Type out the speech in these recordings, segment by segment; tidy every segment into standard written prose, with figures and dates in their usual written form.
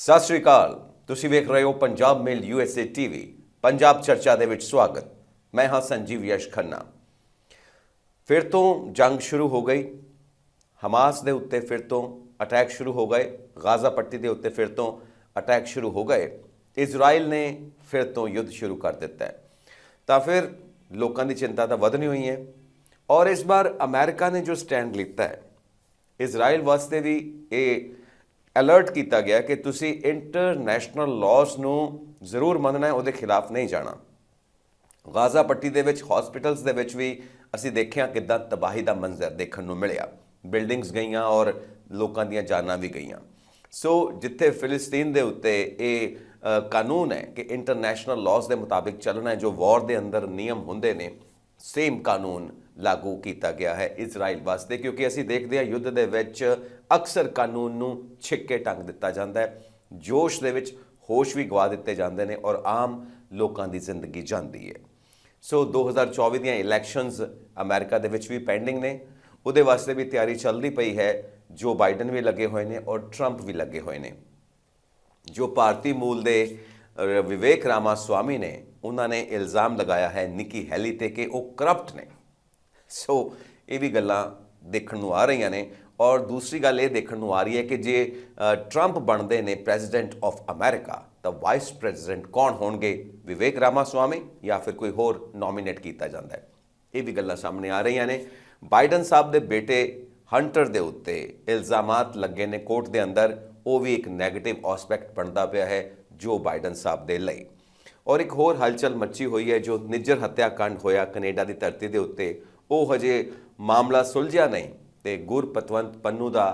ਸਤਿ ਸ਼੍ਰੀ ਅਕਾਲ। ਤੁਸੀਂ ਵੇਖ ਰਹੇ ਹੋ ਪੰਜਾਬ ਮੇਲ USA TV। ਪੰਜਾਬ ਚਰਚਾ ਦੇ ਵਿੱਚ ਸਵਾਗਤ। ਮੈਂ ਹਾਂ ਸੰਜੀਵ ਯਸ਼ ਖੰਨਾ। ਫਿਰ ਤੋਂ ਜੰਗ ਸ਼ੁਰੂ ਹੋ ਗਈ। ਹਮਾਸ ਦੇ ਉੱਤੇ ਫਿਰ ਤੋਂ ਅਟੈਕ ਸ਼ੁਰੂ ਹੋ ਗਏ। ਗਾਜ਼ਾ ਪੱਟੀ ਦੇ ਉੱਤੇ ਫਿਰ ਤੋਂ ਅਟੈਕ ਸ਼ੁਰੂ ਹੋ ਗਏ। ਇਜ਼ਰਾਈਲ ਨੇ ਫਿਰ ਤੋਂ ਯੁੱਧ ਸ਼ੁਰੂ ਕਰ ਦਿੱਤਾ ਹੈ। ਤਾਂ ਫਿਰ ਲੋਕਾਂ ਦੀ ਚਿੰਤਾ ਤਾਂ ਵਧਣੀ ਹੋਈ ਹੈ। ਔਰ ਇਸ ਵਾਰ ਅਮਰੀਕਾ ਨੇ ਜੋ ਸਟੈਂਡ ਲਿੱਤਾ ਹੈ, ਇਜ਼ਰਾਈਲ ਵਾਸਤੇ ਵੀ ਇਹ ਅਲਰਟ ਕੀਤਾ ਗਿਆ ਕਿ ਤੁਸੀਂ ਇੰਟਰਨੈਸ਼ਨਲ ਲਾਜ਼ ਨੂੰ ਜ਼ਰੂਰ ਮੰਨਣਾ ਹੈ, ਉਹਦੇ ਖਿਲਾਫ ਨਹੀਂ ਜਾਣਾ। ਗਾਜ਼ਾ ਪੱਟੀ ਦੇ ਵਿੱਚ ਹਸਪੀਟਲਸ ਦੇ ਵਿੱਚ ਵੀ ਅਸੀਂ ਦੇਖਿਆ ਕਿੱਦਾਂ ਤਬਾਹੀ ਦਾ ਮੰਜ਼ਰ ਦੇਖਣ ਨੂੰ ਮਿਲਿਆ। ਬਿਲਡਿੰਗਸ ਗਈਆਂ ਔਰ ਲੋਕਾਂ ਦੀਆਂ ਜਾਨਾਂ ਵੀ ਗਈਆਂ। ਸੋ ਜਿੱਥੇ ਫਿਲਿਸਤੀਨ ਦੇ ਉੱਤੇ ਇਹ ਕਾਨੂੰਨ ਹੈ ਕਿ ਇੰਟਰਨੈਸ਼ਨਲ ਲਾਜ਼ ਦੇ ਮੁਤਾਬਿਕ ਚੱਲਣਾ ਹੈ, ਜੋ ਵਾਰ ਦੇ ਅੰਦਰ ਨਿਯਮ ਹੁੰਦੇ ਨੇ, ਸੇਮ ਕਾਨੂੰਨ ਲਾਗੂ ਕੀਤਾ ਗਿਆ ਹੈ ਇਜ਼ਰਾਈਲ ਵਾਸਤੇ। ਕਿਉਂਕਿ ਅਸੀਂ ਦੇਖਦੇ ਹਾਂ ਯੁੱਧ ਦੇ ਵਿੱਚ ਅਕਸਰ ਕਾਨੂੰਨ ਨੂੰ ਛਿੱਕੇ ਟੰਗ ਦਿੱਤਾ ਜਾਂਦਾ ਹੈ, ਜੋਸ਼ ਦੇ ਵਿੱਚ ਹੋਸ਼ ਵੀ ਗਵਾ ਦਿੱਤੇ ਜਾਂਦੇ ਨੇ ਔਰ ਆਮ ਲੋਕਾਂ ਦੀ ਜ਼ਿੰਦਗੀ ਜਾਂਦੀ ਹੈ। ਸੋ 2024 ਦੀਆਂ ਇਲੈਕਸ਼ਨਸ ਅਮਰੀਕਾ ਦੇ ਵਿੱਚ ਵੀ ਪੈਂਡਿੰਗ ਨੇ। ਉਹਦੇ ਵਾਸਤੇ ਵੀ ਤਿਆਰੀ ਚੱਲਦੀ ਪਈ ਹੈ। ਜੋ ਬਾਈਡਨ ਵੀ ਲੱਗੇ ਹੋਏ ਨੇ ਔਰ ਟਰੰਪ ਵੀ ਲੱਗੇ ਹੋਏ ਨੇ। ਜੋ ਭਾਰਤੀ ਮੂਲ ਦੇ ਵਿਵੇਕ ਰਾਮਾ ਸਵਾਮੀ ਨੇ, ਉਹਨਾਂ ਨੇ ਇਲਜ਼ਾਮ ਲਗਾਇਆ ਹੈ ਨਿੱਕੀ ਹੈਲੀ ਤੇ ਕਿ ਉਹ ਕਰਪਟ ਨੇ। ਸੋ ਇਹ ਵੀ ਗੱਲਾਂ ਦੇਖਣ ਨੂੰ ਆ ਰਹੀਆਂ ਨੇ। ਔਰ ਦੂਸਰੀ ਗੱਲ ਇਹ ਦੇਖਣ ਨੂੰ ਆ ਰਹੀ ਹੈ ਕਿ ਜੇ ਟਰੰਪ ਬਣਦੇ ਨੇ ਪ੍ਰੈਜ਼ੀਡੈਂਟ ਆਫ ਅਮਰੀਕਾ, ਤਾਂ ਵਾਈਸ ਪ੍ਰੈਜ਼ੀਡੈਂਟ ਕੌਣ ਹੋਣਗੇ? ਵਿਵੇਕ ਰਾਮਾ ਸਵਾਮੀ ਜਾਂ ਫਿਰ ਕੋਈ ਹੋਰ ਨੋਮੀਨੇਟ ਕੀਤਾ ਜਾਂਦਾ ਹੈ? ਇਹ ਵੀ ਗੱਲਾਂ ਸਾਹਮਣੇ ਆ ਰਹੀਆਂ ਨੇ। ਬਾਈਡਨ ਸਾਹਿਬ ਦੇ ਬੇਟੇ ਹੰਟਰ ਦੇ ਉੱਤੇ ਇਲਜ਼ਾਮਾਤ ਲੱਗੇ ਨੇ ਕੋਰਟ ਦੇ ਅੰਦਰ। ਉਹ ਵੀ ਇੱਕ ਨੈਗੇਟਿਵ ਐਸਪੈਕਟ ਬਣਦਾ ਪਿਆ ਹੈ ਜੋ ਬਾਈਡਨ ਸਾਹਿਬ ਦੇ ਲਈ। ਔਰ ਇੱਕ ਹੋਰ ਹਲਚਲ ਮੱਚੀ ਹੋਈ ਹੈ, ਜੋ ਨਿੱਜਰ ਹੱਤਿਆਕਾਂਡ ਹੋਇਆ ਕੈਨੇਡਾ ਦੀ ਧਰਤੀ ਦੇ ਉੱਤੇ। ਉਹ ਹਜੇ ਮਾਮਲਾ ਸੁਲਝਿਆ ਨਹੀਂ ਤੇ ਗੁਰਪਤਵੰਤ ਪੰਨੂ ਦਾ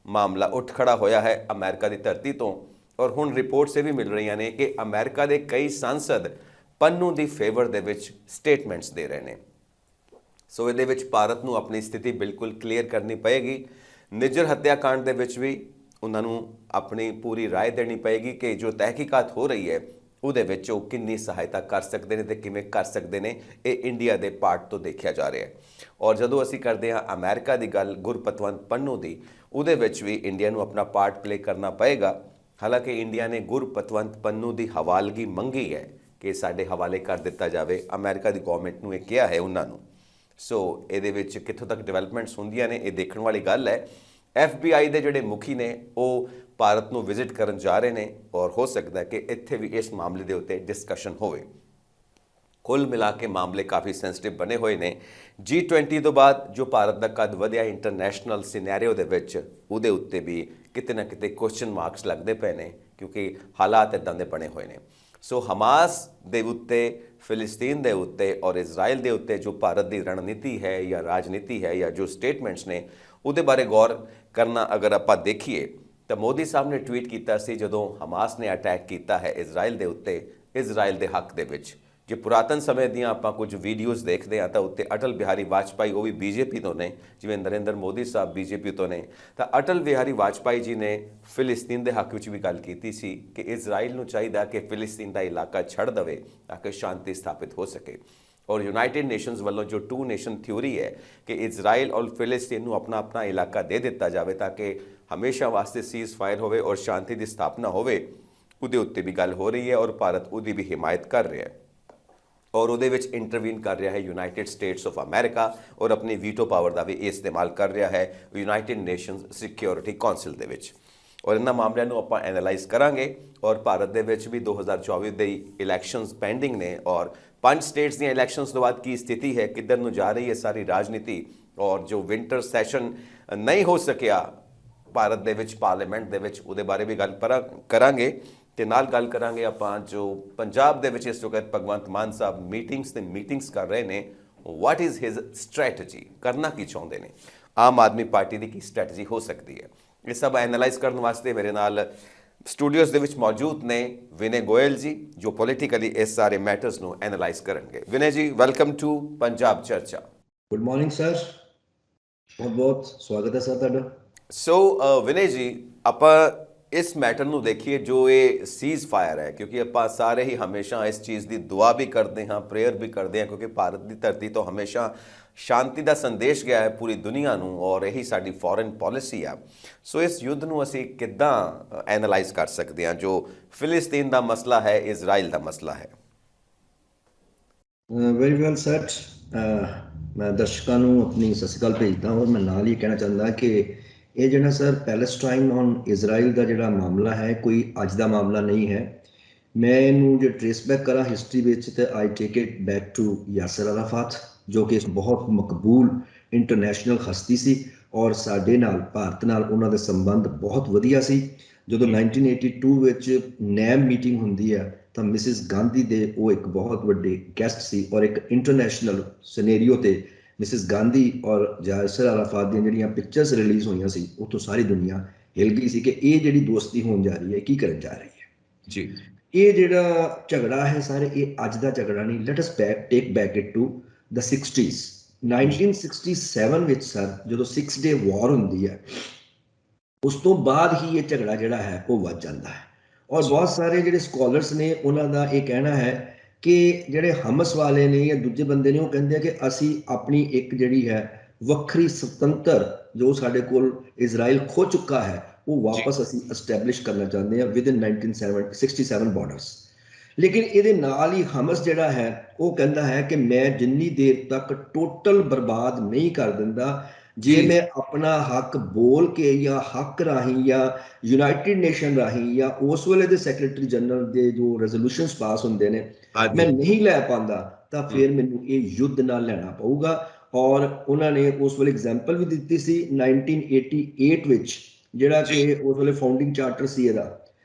ਮਾਮਲਾ ਉੱਠ ਖੜਾ ਹੋਇਆ ਹੈ ਅਮਰੀਕਾ ਦੀ ਧਰਤੀ ਤੋਂ। ਔਰ ਹੁਣ ਰਿਪੋਰਟਸ ਇਹ ਵੀ ਮਿਲ ਰਹੀਆਂ ਨੇ ਕਿ ਅਮਰੀਕਾ ਦੇ ਕਈ ਸੰਸਦ ਪੰਨੂ ਦੀ ਫੇਵਰ ਦੇ ਵਿੱਚ ਸਟੇਟਮੈਂਟਸ ਦੇ ਰਹੇ ਨੇ। ਸੋ ਇਹਦੇ ਵਿੱਚ ਭਾਰਤ ਨੂੰ ਆਪਣੀ ਸਥਿਤੀ ਬਿਲਕੁਲ ਕਲੀਅਰ ਕਰਨੀ ਪਏਗੀ। ਨਿੱਜਰ ਹੱਤਿਆਕਾਂਡ ਦੇ ਵਿੱਚ ਵੀ ਉਹਨਾਂ ਨੂੰ ਆਪਣੀ ਪੂਰੀ ਰਾਏ ਦੇਣੀ ਪਏਗੀ ਕਿ ਜੋ ਤਹਿਕੀਕਾਤ ਹੋ ਰਹੀ ਹੈ ਉਹਦੇ ਵਿੱਚ ਉਹ ਕਿੰਨੀ ਸਹਾਇਤਾ ਕਰ ਸਕਦੇ ਨੇ ਤੇ ਕਿਵੇਂ ਕਰ ਸਕਦੇ ਨੇ। ਇਹ ਇੰਡੀਆ ਦੇ ਪਾਰਟ ਤੋਂ ਦੇਖਿਆ ਜਾ ਰਿਹਾ ਹੈ। ਔਰ ਜਦੋਂ ਅਸੀਂ ਕਰਦੇ ਹਾਂ ਅਮਰੀਕਾ ਦੀ ਗੱਲ, ਗੁਰਪਤਵੰਤ ਪੰਨੂ ਦੀ, ਉਹਦੇ ਵਿੱਚ ਵੀ ਇੰਡੀਆ ਨੂੰ ਆਪਣਾ ਪਾਰਟ ਪਲੇ ਕਰਨਾ ਪਏਗਾ। ਹਾਲਾਂਕਿ ਇੰਡੀਆ ਨੇ ਗੁਰਪਤਵੰਤ ਪੰਨੂ ਦੀ ਹਵਾਲਗੀ ਮੰਗੀ ਹੈ ਕਿ ਸਾਡੇ ਹਵਾਲੇ ਕਰ ਦਿੱਤਾ ਜਾਵੇ। ਅਮਰੀਕਾ ਦੀ ਗਵਰਨਮੈਂਟ ਨੂੰ ਇਹ ਕਿਹਾ ਹੈ ਉਹਨਾਂ ਨੂੰ। ਸੋ ਇਹਦੇ ਵਿੱਚ ਕਿੱਥੋਂ ਤੱਕ ਡਿਵੈਲਪਮੈਂਟਸ ਹੁੰਦੀਆਂ ਨੇ ਇਹ ਦੇਖਣ ਵਾਲੀ ਗੱਲ ਹੈ। FBI ਦੇ ਜਿਹੜੇ ਮੁਖੀ ਨੇ ਉਹ ਭਾਰਤ ਨੂੰ ਵਿਜ਼ਿਟ ਕਰਨ ਜਾ ਰਹੇ ਨੇ ਔਰ ਹੋ ਸਕਦਾ ਹੈ ਕਿ ਇੱਥੇ ਵੀ ਇਸ ਮਾਮਲੇ ਦੇ ਉੱਤੇ ਡਿਸਕਸ਼ਨ ਹੋਵੇ। ਕੁੱਲ ਮਿਲਾ ਕੇ ਮਾਮਲੇ ਕਾਫੀ ਸੈਂਸਿਟਿਵ ਬਣੇ ਹੋਏ ਨੇ। G20 ਤੋਂ ਬਾਅਦ ਜੋ ਭਾਰਤ ਦਾ ਕੱਦ ਵਧਿਆ ਇੰਟਰਨੈਸ਼ਨਲ ਸਿਨੈਰੀਓ ਦੇ ਵਿੱਚ, ਉਹਦੇ ਉੱਤੇ ਵੀ ਕਿਤੇ ਨਾ ਕਿਤੇ ਕੁਐਸਚਨ ਮਾਰਕਸ ਲੱਗਦੇ ਪਏ ਨੇ ਕਿਉਂਕਿ ਹਾਲਾਤ ਇੱਦਾਂ ਦੇ ਬਣੇ ਹੋਏ ਨੇ। ਸੋ ਹਮਾਸ ਦੇ ਉੱਤੇ, ਫਿਲਿਸਤੀਨ ਦੇ ਉੱਤੇ ਔਰ ਇਜ਼ਰਾਈਲ ਦੇ ਉੱਤੇ ਜੋ ਭਾਰਤ ਦੀ ਰਣਨੀਤੀ ਹੈ ਜਾਂ ਰਾਜਨੀਤੀ ਹੈ ਜਾਂ ਜੋ ਸਟੇਟਮੈਂਟਸ ਨੇ, ਉਹਦੇ ਬਾਰੇ ਗੌਰ ਕਰਨਾ ਅਗਰ ਆਪਾਂ ਦੇਖੀਏ ਤਾਂ ਮੋਦੀ ਸਾਹਿਬ ਨੇ ਟਵੀਟ ਕੀਤਾ ਸੀ ਜਦੋਂ ਹਮਾਸ ਨੇ ਅਟੈਕ ਕੀਤਾ ਹੈ ਇਜ਼ਰਾਈਲ ਦੇ ਉੱਤੇ, ਇਜ਼ਰਾਈਲ ਦੇ ਹੱਕ ਦੇ ਵਿੱਚ। ਜੇ ਪੁਰਾਤਨ ਸਮੇਂ ਦੀਆਂ ਆਪਾਂ ਕੁਝ ਵੀਡੀਓਜ਼ ਦੇਖਦੇ ਹਾਂ ਤਾਂ ਉੱਤੇ ਅਟਲ ਬਿਹਾਰੀ ਵਾਜਪਾਈ, ਉਹ ਵੀ BJP ਤੋਂ ਨੇ, ਜਿਵੇਂ ਨਰਿੰਦਰ ਮੋਦੀ ਸਾਹਿਬ BJP ਤੋਂ ਨੇ, ਤਾਂ ਅਟਲ ਬਿਹਾਰੀ ਵਾਜਪਾਈ ਜੀ ਨੇ ਫਿਲਿਸਤੀਨ ਦੇ ਹੱਕ ਵਿੱਚ ਵੀ ਗੱਲ ਕੀਤੀ ਸੀ ਕਿ ਇਜ਼ਰਾਈਲ ਨੂੰ ਚਾਹੀਦਾ ਕਿ ਫਿਲਿਸਤੀਨ ਦਾ ਇਲਾਕਾ ਛੱਡ ਦੇਵੇ ਤਾਂ ਕਿ ਸ਼ਾਂਤੀ ਸਥਾਪਿਤ ਹੋ ਸਕੇ। ਔਰ ਯੂਨਾਈਟਿਡ ਨੇਸ਼ਨਸ ਵੱਲੋਂ ਜੋ 2 ਨੇਸ਼ਨ ਥਿਊਰੀ ਹੈ ਕਿ ਇਜ਼ਰਾਈਲ ਔਰ ਫਿਲਿਸਤੀਨ ਨੂੰ ਆਪਣਾ ਆਪਣਾ ਇਲਾਕਾ ਦੇ ਦਿੱਤਾ ਜਾਵੇ ਤਾਂ ਕਿ ਹਮੇਸ਼ਾ ਵਾਸਤੇ ਸੀਜ਼ ਫਾਇਰ ਹੋਵੇ ਔਰ ਸ਼ਾਂਤੀ ਦੀ ਸਥਾਪਨਾ ਹੋਵੇ, ਉਹਦੇ ਉੱਤੇ ਵੀ ਗੱਲ ਹੋ ਰਹੀ ਹੈ ਔਰ ਭਾਰਤ ਉਹਦੀ ਵੀ ਹਿਮਾਇਤ ਕਰ ਰਿਹਾ ਹੈ। ਔਰ ਉਹਦੇ ਵਿੱਚ ਇੰਟਰਵੀਨ ਕਰ ਰਿਹਾ ਹੈ ਯੂਨਾਈਟਿਡ ਸਟੇਟਸ ਆਫ ਅਮਰੀਕਾ ਔਰ ਆਪਣੀ ਵੀਟੋ ਪਾਵਰ ਦਾ ਵੀ ਇਸਤੇਮਾਲ ਕਰ ਰਿਹਾ ਹੈ ਯੂਨਾਈਟਿਡ ਨੇਸ਼ਨਸ ਸਿਕਿਉਰਿਟੀ ਕਾਉਂਸਲ ਦੇ ਵਿੱਚ। ਔਰ ਇਹਨਾਂ ਮਾਮਲਿਆਂ ਨੂੰ ਆਪਾਂ ਐਨਾਲਾਈਜ਼ ਕਰਾਂਗੇ। ਔਰ ਭਾਰਤ ਦੇ ਵਿੱਚ ਵੀ 2024 ਦੇ ਇਲੈਕਸ਼ਨਸ ਪੈਂਡਿੰਗ ਨੇ ਔਰ 5 ਸਟੇਟਸ ਦੀਆਂ ਇਲੈਕਸ਼ਨਸ ਤੋਂ ਬਾਅਦ ਕੀ ਸਥਿਤੀ ਹੈ, ਕਿੱਧਰ ਨੂੰ ਜਾ ਰਹੀ ਹੈ ਸਾਰੀ ਰਾਜਨੀਤੀ। ਔਰ ਜੋ ਵਿੰਟਰ ਸੈਸ਼ਨ ਨਹੀਂ ਹੋ ਸਕਿਆ ਭਾਰਤ ਦੇ ਵਿੱਚ ਪਾਰਲੀਮੈਂਟ ਦੇ ਵਿੱਚ, ਉਹਦੇ ਬਾਰੇ ਵੀ ਗੱਲ ਕਰਾਂਗੇ। ਤੇ ਨਾਲ ਗੱਲ ਕਰਾਂਗੇ ਆਪਾਂ ਜੋ ਪੰਜਾਬ ਦੇ ਵਿੱਚ ਇਸ ਵਕਤ ਭਗਵੰਤ ਮਾਨ ਸਾਹਿਬ ਮੀਟਿੰਗਸ ਕਰ ਰਹੇ ਨੇ, ਵਾਟ ਇਜ਼ ਹਿਜ਼ ਸਟ੍ਰੈਟਜੀ, ਕਰਨਾ ਕੀ ਚਾਹੁੰਦੇ ਨੇ, ਆਮ ਆਦਮੀ ਪਾਰਟੀ ਦੀ ਕੀ ਸਟ੍ਰੈਟਜੀ ਹੋ ਸਕਦੀ ਹੈ। ਇਹ ਸਭ ਐਨਾਲਾਈਜ਼ ਕਰਨ ਵਾਸਤੇ ਮੇਰੇ ਨਾਲ ਸਟੂਡੀਓਜ਼ ਦੇ ਵਿੱਚ ਮੌਜੂਦ ਨੇ ਵਿਨੇ ਗੋਇਲ ਜੀ, ਜੋ ਪੋਲੀਟੀਕਲੀ ਇਸ ਸਾਰੇ ਮੈਟਰਸ ਨੂੰ ਐਨਾਲਾਈਜ਼ ਕਰਨਗੇ। ਵਿਨੇ ਜੀ, ਵੈਲਕਮ ਟੂ ਪੰਜਾਬ ਚਰਚਾ। ਗੁੱਡ ਮਾਰਨਿੰਗ ਸਰ, ਬਹੁਤ ਬਹੁਤ ਸਵਾਗਤ ਹੈ ਸਰ ਤੁਹਾਡਾ। ਸੋ ਵਿਨੇ ਜੀ, ਆਪਾਂ ਇਸ ਮੈਟਰ ਨੂੰ ਦੇਖੀਏ ਜੋ ਇਹ ਸੀਜ਼ ਫਾਇਰ ਹੈ, ਕਿਉਂਕਿ ਆਪਾਂ ਸਾਰੇ ਹੀ ਹਮੇਸ਼ਾ ਇਸ ਚੀਜ਼ ਦੀ ਦੁਆ ਵੀ ਕਰਦੇ ਹਾਂ, ਪ੍ਰੇਅਰ ਵੀ ਕਰਦੇ ਹਾਂ, ਕਿਉਂਕਿ ਭਾਰਤ ਦੀ ਧਰਤੀ ਤੋਂ ਹਮੇਸ਼ਾ ਸ਼ਾਂਤੀ ਦਾ ਸੰਦੇਸ਼ ਗਿਆ ਹੈ ਪੂਰੀ ਦੁਨੀਆ ਨੂੰ, ਔਰ ਇਹੀ ਸਾਡੀ ਫੋਰਨ ਪਾਲਿਸੀ ਆ। ਸੋ ਇਸ ਯੁੱਧ ਨੂੰ ਅਸੀਂ ਕਿੱਦਾਂ ਐਨਾਲਾਈਜ਼ ਕਰ ਸਕਦੇ ਹਾਂ ਜੋ ਫਿਲਿਸਤੀਨ ਦਾ ਮਸਲਾ ਹੈ, ਇਜ਼ਰਾਈਲ ਦਾ ਮਸਲਾ ਹੈ? Very well set. ਮੈਂ ਦਰਸ਼ਕਾਂ ਨੂੰ ਆਪਣੀ ਸਤਿ ਸ਼੍ਰੀ ਅਕਾਲ ਭੇਜਦਾ, ਔਰ ਮੈਂ ਨਾਲ ਹੀ ਕਹਿਣਾ ਚਾਹੁੰਦਾ ਕਿ ਇਹ ਜਿਹੜਾ ਸਰ ਪੈਲਸਟਾਈਨ ਔਨ ਇਜ਼ਰਾਈਲ ਦਾ ਜਿਹੜਾ ਮਾਮਲਾ ਹੈ, ਕੋਈ ਅੱਜ ਦਾ ਮਾਮਲਾ ਨਹੀਂ ਹੈ। ਮੈਂ ਇਹਨੂੰ ਜੇ ਟ੍ਰੇਸ ਬੈਕ ਕਰਾਂ ਹਿਸਟਰੀ ਵਿੱਚ, ਤੇ ਆਈ take it back to Yasser ਅਰਾਫਾਤ, ਜੋ ਕਿ ਇੱਕ ਬਹੁਤ ਮਕਬੂਲ ਇੰਟਰਨੈਸ਼ਨਲ ਹਸਤੀ ਸੀ, ਔਰ ਸਾਡੇ ਨਾਲ, ਭਾਰਤ ਨਾਲ ਉਹਨਾਂ ਦੇ ਸੰਬੰਧ ਬਹੁਤ ਵਧੀਆ ਸੀ। ਜਦੋਂ 1982 ਵਿੱਚ ਨੈਮ ਮੀਟਿੰਗ ਹੁੰਦੀ ਹੈ ਤਾਂ ਮਿਸਿਸ ਗਾਂਧੀ ਦੇ ਉਹ ਇੱਕ ਬਹੁਤ ਵੱਡੇ ਗੈਸਟ ਸੀ, ਔਰ ਇੱਕ ਇੰਟਰਨੈਸ਼ਨਲ ਸਿਨੇਰੀਓ ਤੇ ਮਿਸਿਸ ਗਾਂਧੀ ਔਰ ਯਾਸਰ ਅਰਾਫਾਤ ਦੀਆਂ ਜਿਹੜੀਆਂ ਪਿਕਚਰਸ ਰਿਲੀਜ਼ ਹੋਈਆਂ ਸੀ, ਉੱਥੋਂ ਸਾਰੀ ਦੁਨੀਆ ਹਿਲ ਗਈ ਸੀ ਕਿ ਇਹ ਜਿਹੜੀ ਦੋਸਤੀ ਹੋਣ ਜਾ ਰਹੀ ਹੈ, ਕੀ ਕਰਨ ਜਾ ਰਹੀ ਹੈ ਜੀ। ਇਹ ਜਿਹੜਾ ਝਗੜਾ ਹੈ ਸਾਰੇ, ਇਹ ਅੱਜ ਦਾ ਝਗੜਾ ਨਹੀਂ। Let us take back it to the 60s। 1967 ਵਿੱਚ ਸਰ, ਜਦੋਂ 6 ਡੇ ਵਾਰ ਹੁੰਦੀ ਹੈ, ਉਸ ਤੋਂ ਬਾਅਦ ਹੀ ਇਹ ਝਗੜਾ ਜਿਹੜਾ ਹੈ ਉਹ ਵੱਧ ਜਾਂਦਾ ਹੈ। ਔਰ ਬਹੁਤ ਸਾਰੇ ਜਿਹੜੇ ਸਕਾਲਰਸ ਨੇ ਉਹਨਾਂ ਦਾ ਇਹ ਕਹਿਣਾ ਹੈ ਕਿ ਜਿਹੜੇ ਹਮਸ ਵਾਲੇ ਨੇ ਜਾਂ ਦੂਜੇ ਬੰਦੇ ਨੇ, ਉਹ ਕਹਿੰਦੇ ਆ ਕਿ ਅਸੀਂ ਆਪਣੀ ਇੱਕ ਜਿਹੜੀ ਹੈ ਵੱਖਰੀ ਸੁਤੰਤਰ, ਜੋ ਸਾਡੇ ਕੋਲ ਇਜ਼ਰਾਈਲ ਖੋ ਚੁੱਕਾ ਹੈ, ਉਹ ਵਾਪਸ ਅਸੀਂ ਐਸਟੈਬਲਿਸ਼ ਕਰਨਾ ਚਾਹੁੰਦੇ ਹਾਂ ਵਿਦਿਨ 1967 ਬਾਰਡਰਸ। ਲੇਕਿਨ ਇਹਦੇ ਨਾਲ ਹੀ ਹਮਸ ਜਿਹੜਾ ਹੈ ਉਹ ਕਹਿੰਦਾ ਹੈ ਕਿ ਮੈਂ ਜਿੰਨੀ ਦੇਰ ਤੱਕ ਟੋਟਲ ਬਰਬਾਦ ਨਹੀਂ ਕਰ ਦਿੰਦਾ, ਜੇ ਮੈਂ ਆਪਣਾ ਹੱਕ ਬੋਲ ਕੇ ਜਾਂ ਹੱਕ ਰਾਹੀਂ ਜਾਂ ਯੂਨਾਈਟਿਡ ਨੇਸ਼ਨ ਰਾਹੀਂ ਜਾਂ ਉਸ ਵੇਲੇ ਦੇ ਸੈਕਟਰੀ ਜਨਰਲ ਦੇ ਜੋ ਰੈਜ਼ੋਲੂਸ਼ਨਸ ਪਾਸ ਹੁੰਦੇ ਨੇ, ਮੈਂ ਨਹੀਂ ਲੈ ਪਾਉਂਦਾ, ਤਾਂ ਫਿਰ ਮੈਨੂੰ ਇਹ ਯੁੱਧ ਨਾਲ ਲੈਣਾ ਪਊਗਾ। ਔਰ ਉਹਨਾਂ ਨੇ ਉਸ ਵੇਲੇ ਐਗਜ਼ਾਮਪਲ ਵੀ ਦਿੱਤੀ ਸੀ 1988 ਵਿੱਚ, ਜਿਹੜਾ ਕਿ ਉਸ ਵੇਲੇ ਫਾਊਂਡਿੰਗ ਚਾਰਟਰ ਸੀ ਇਹਦਾ।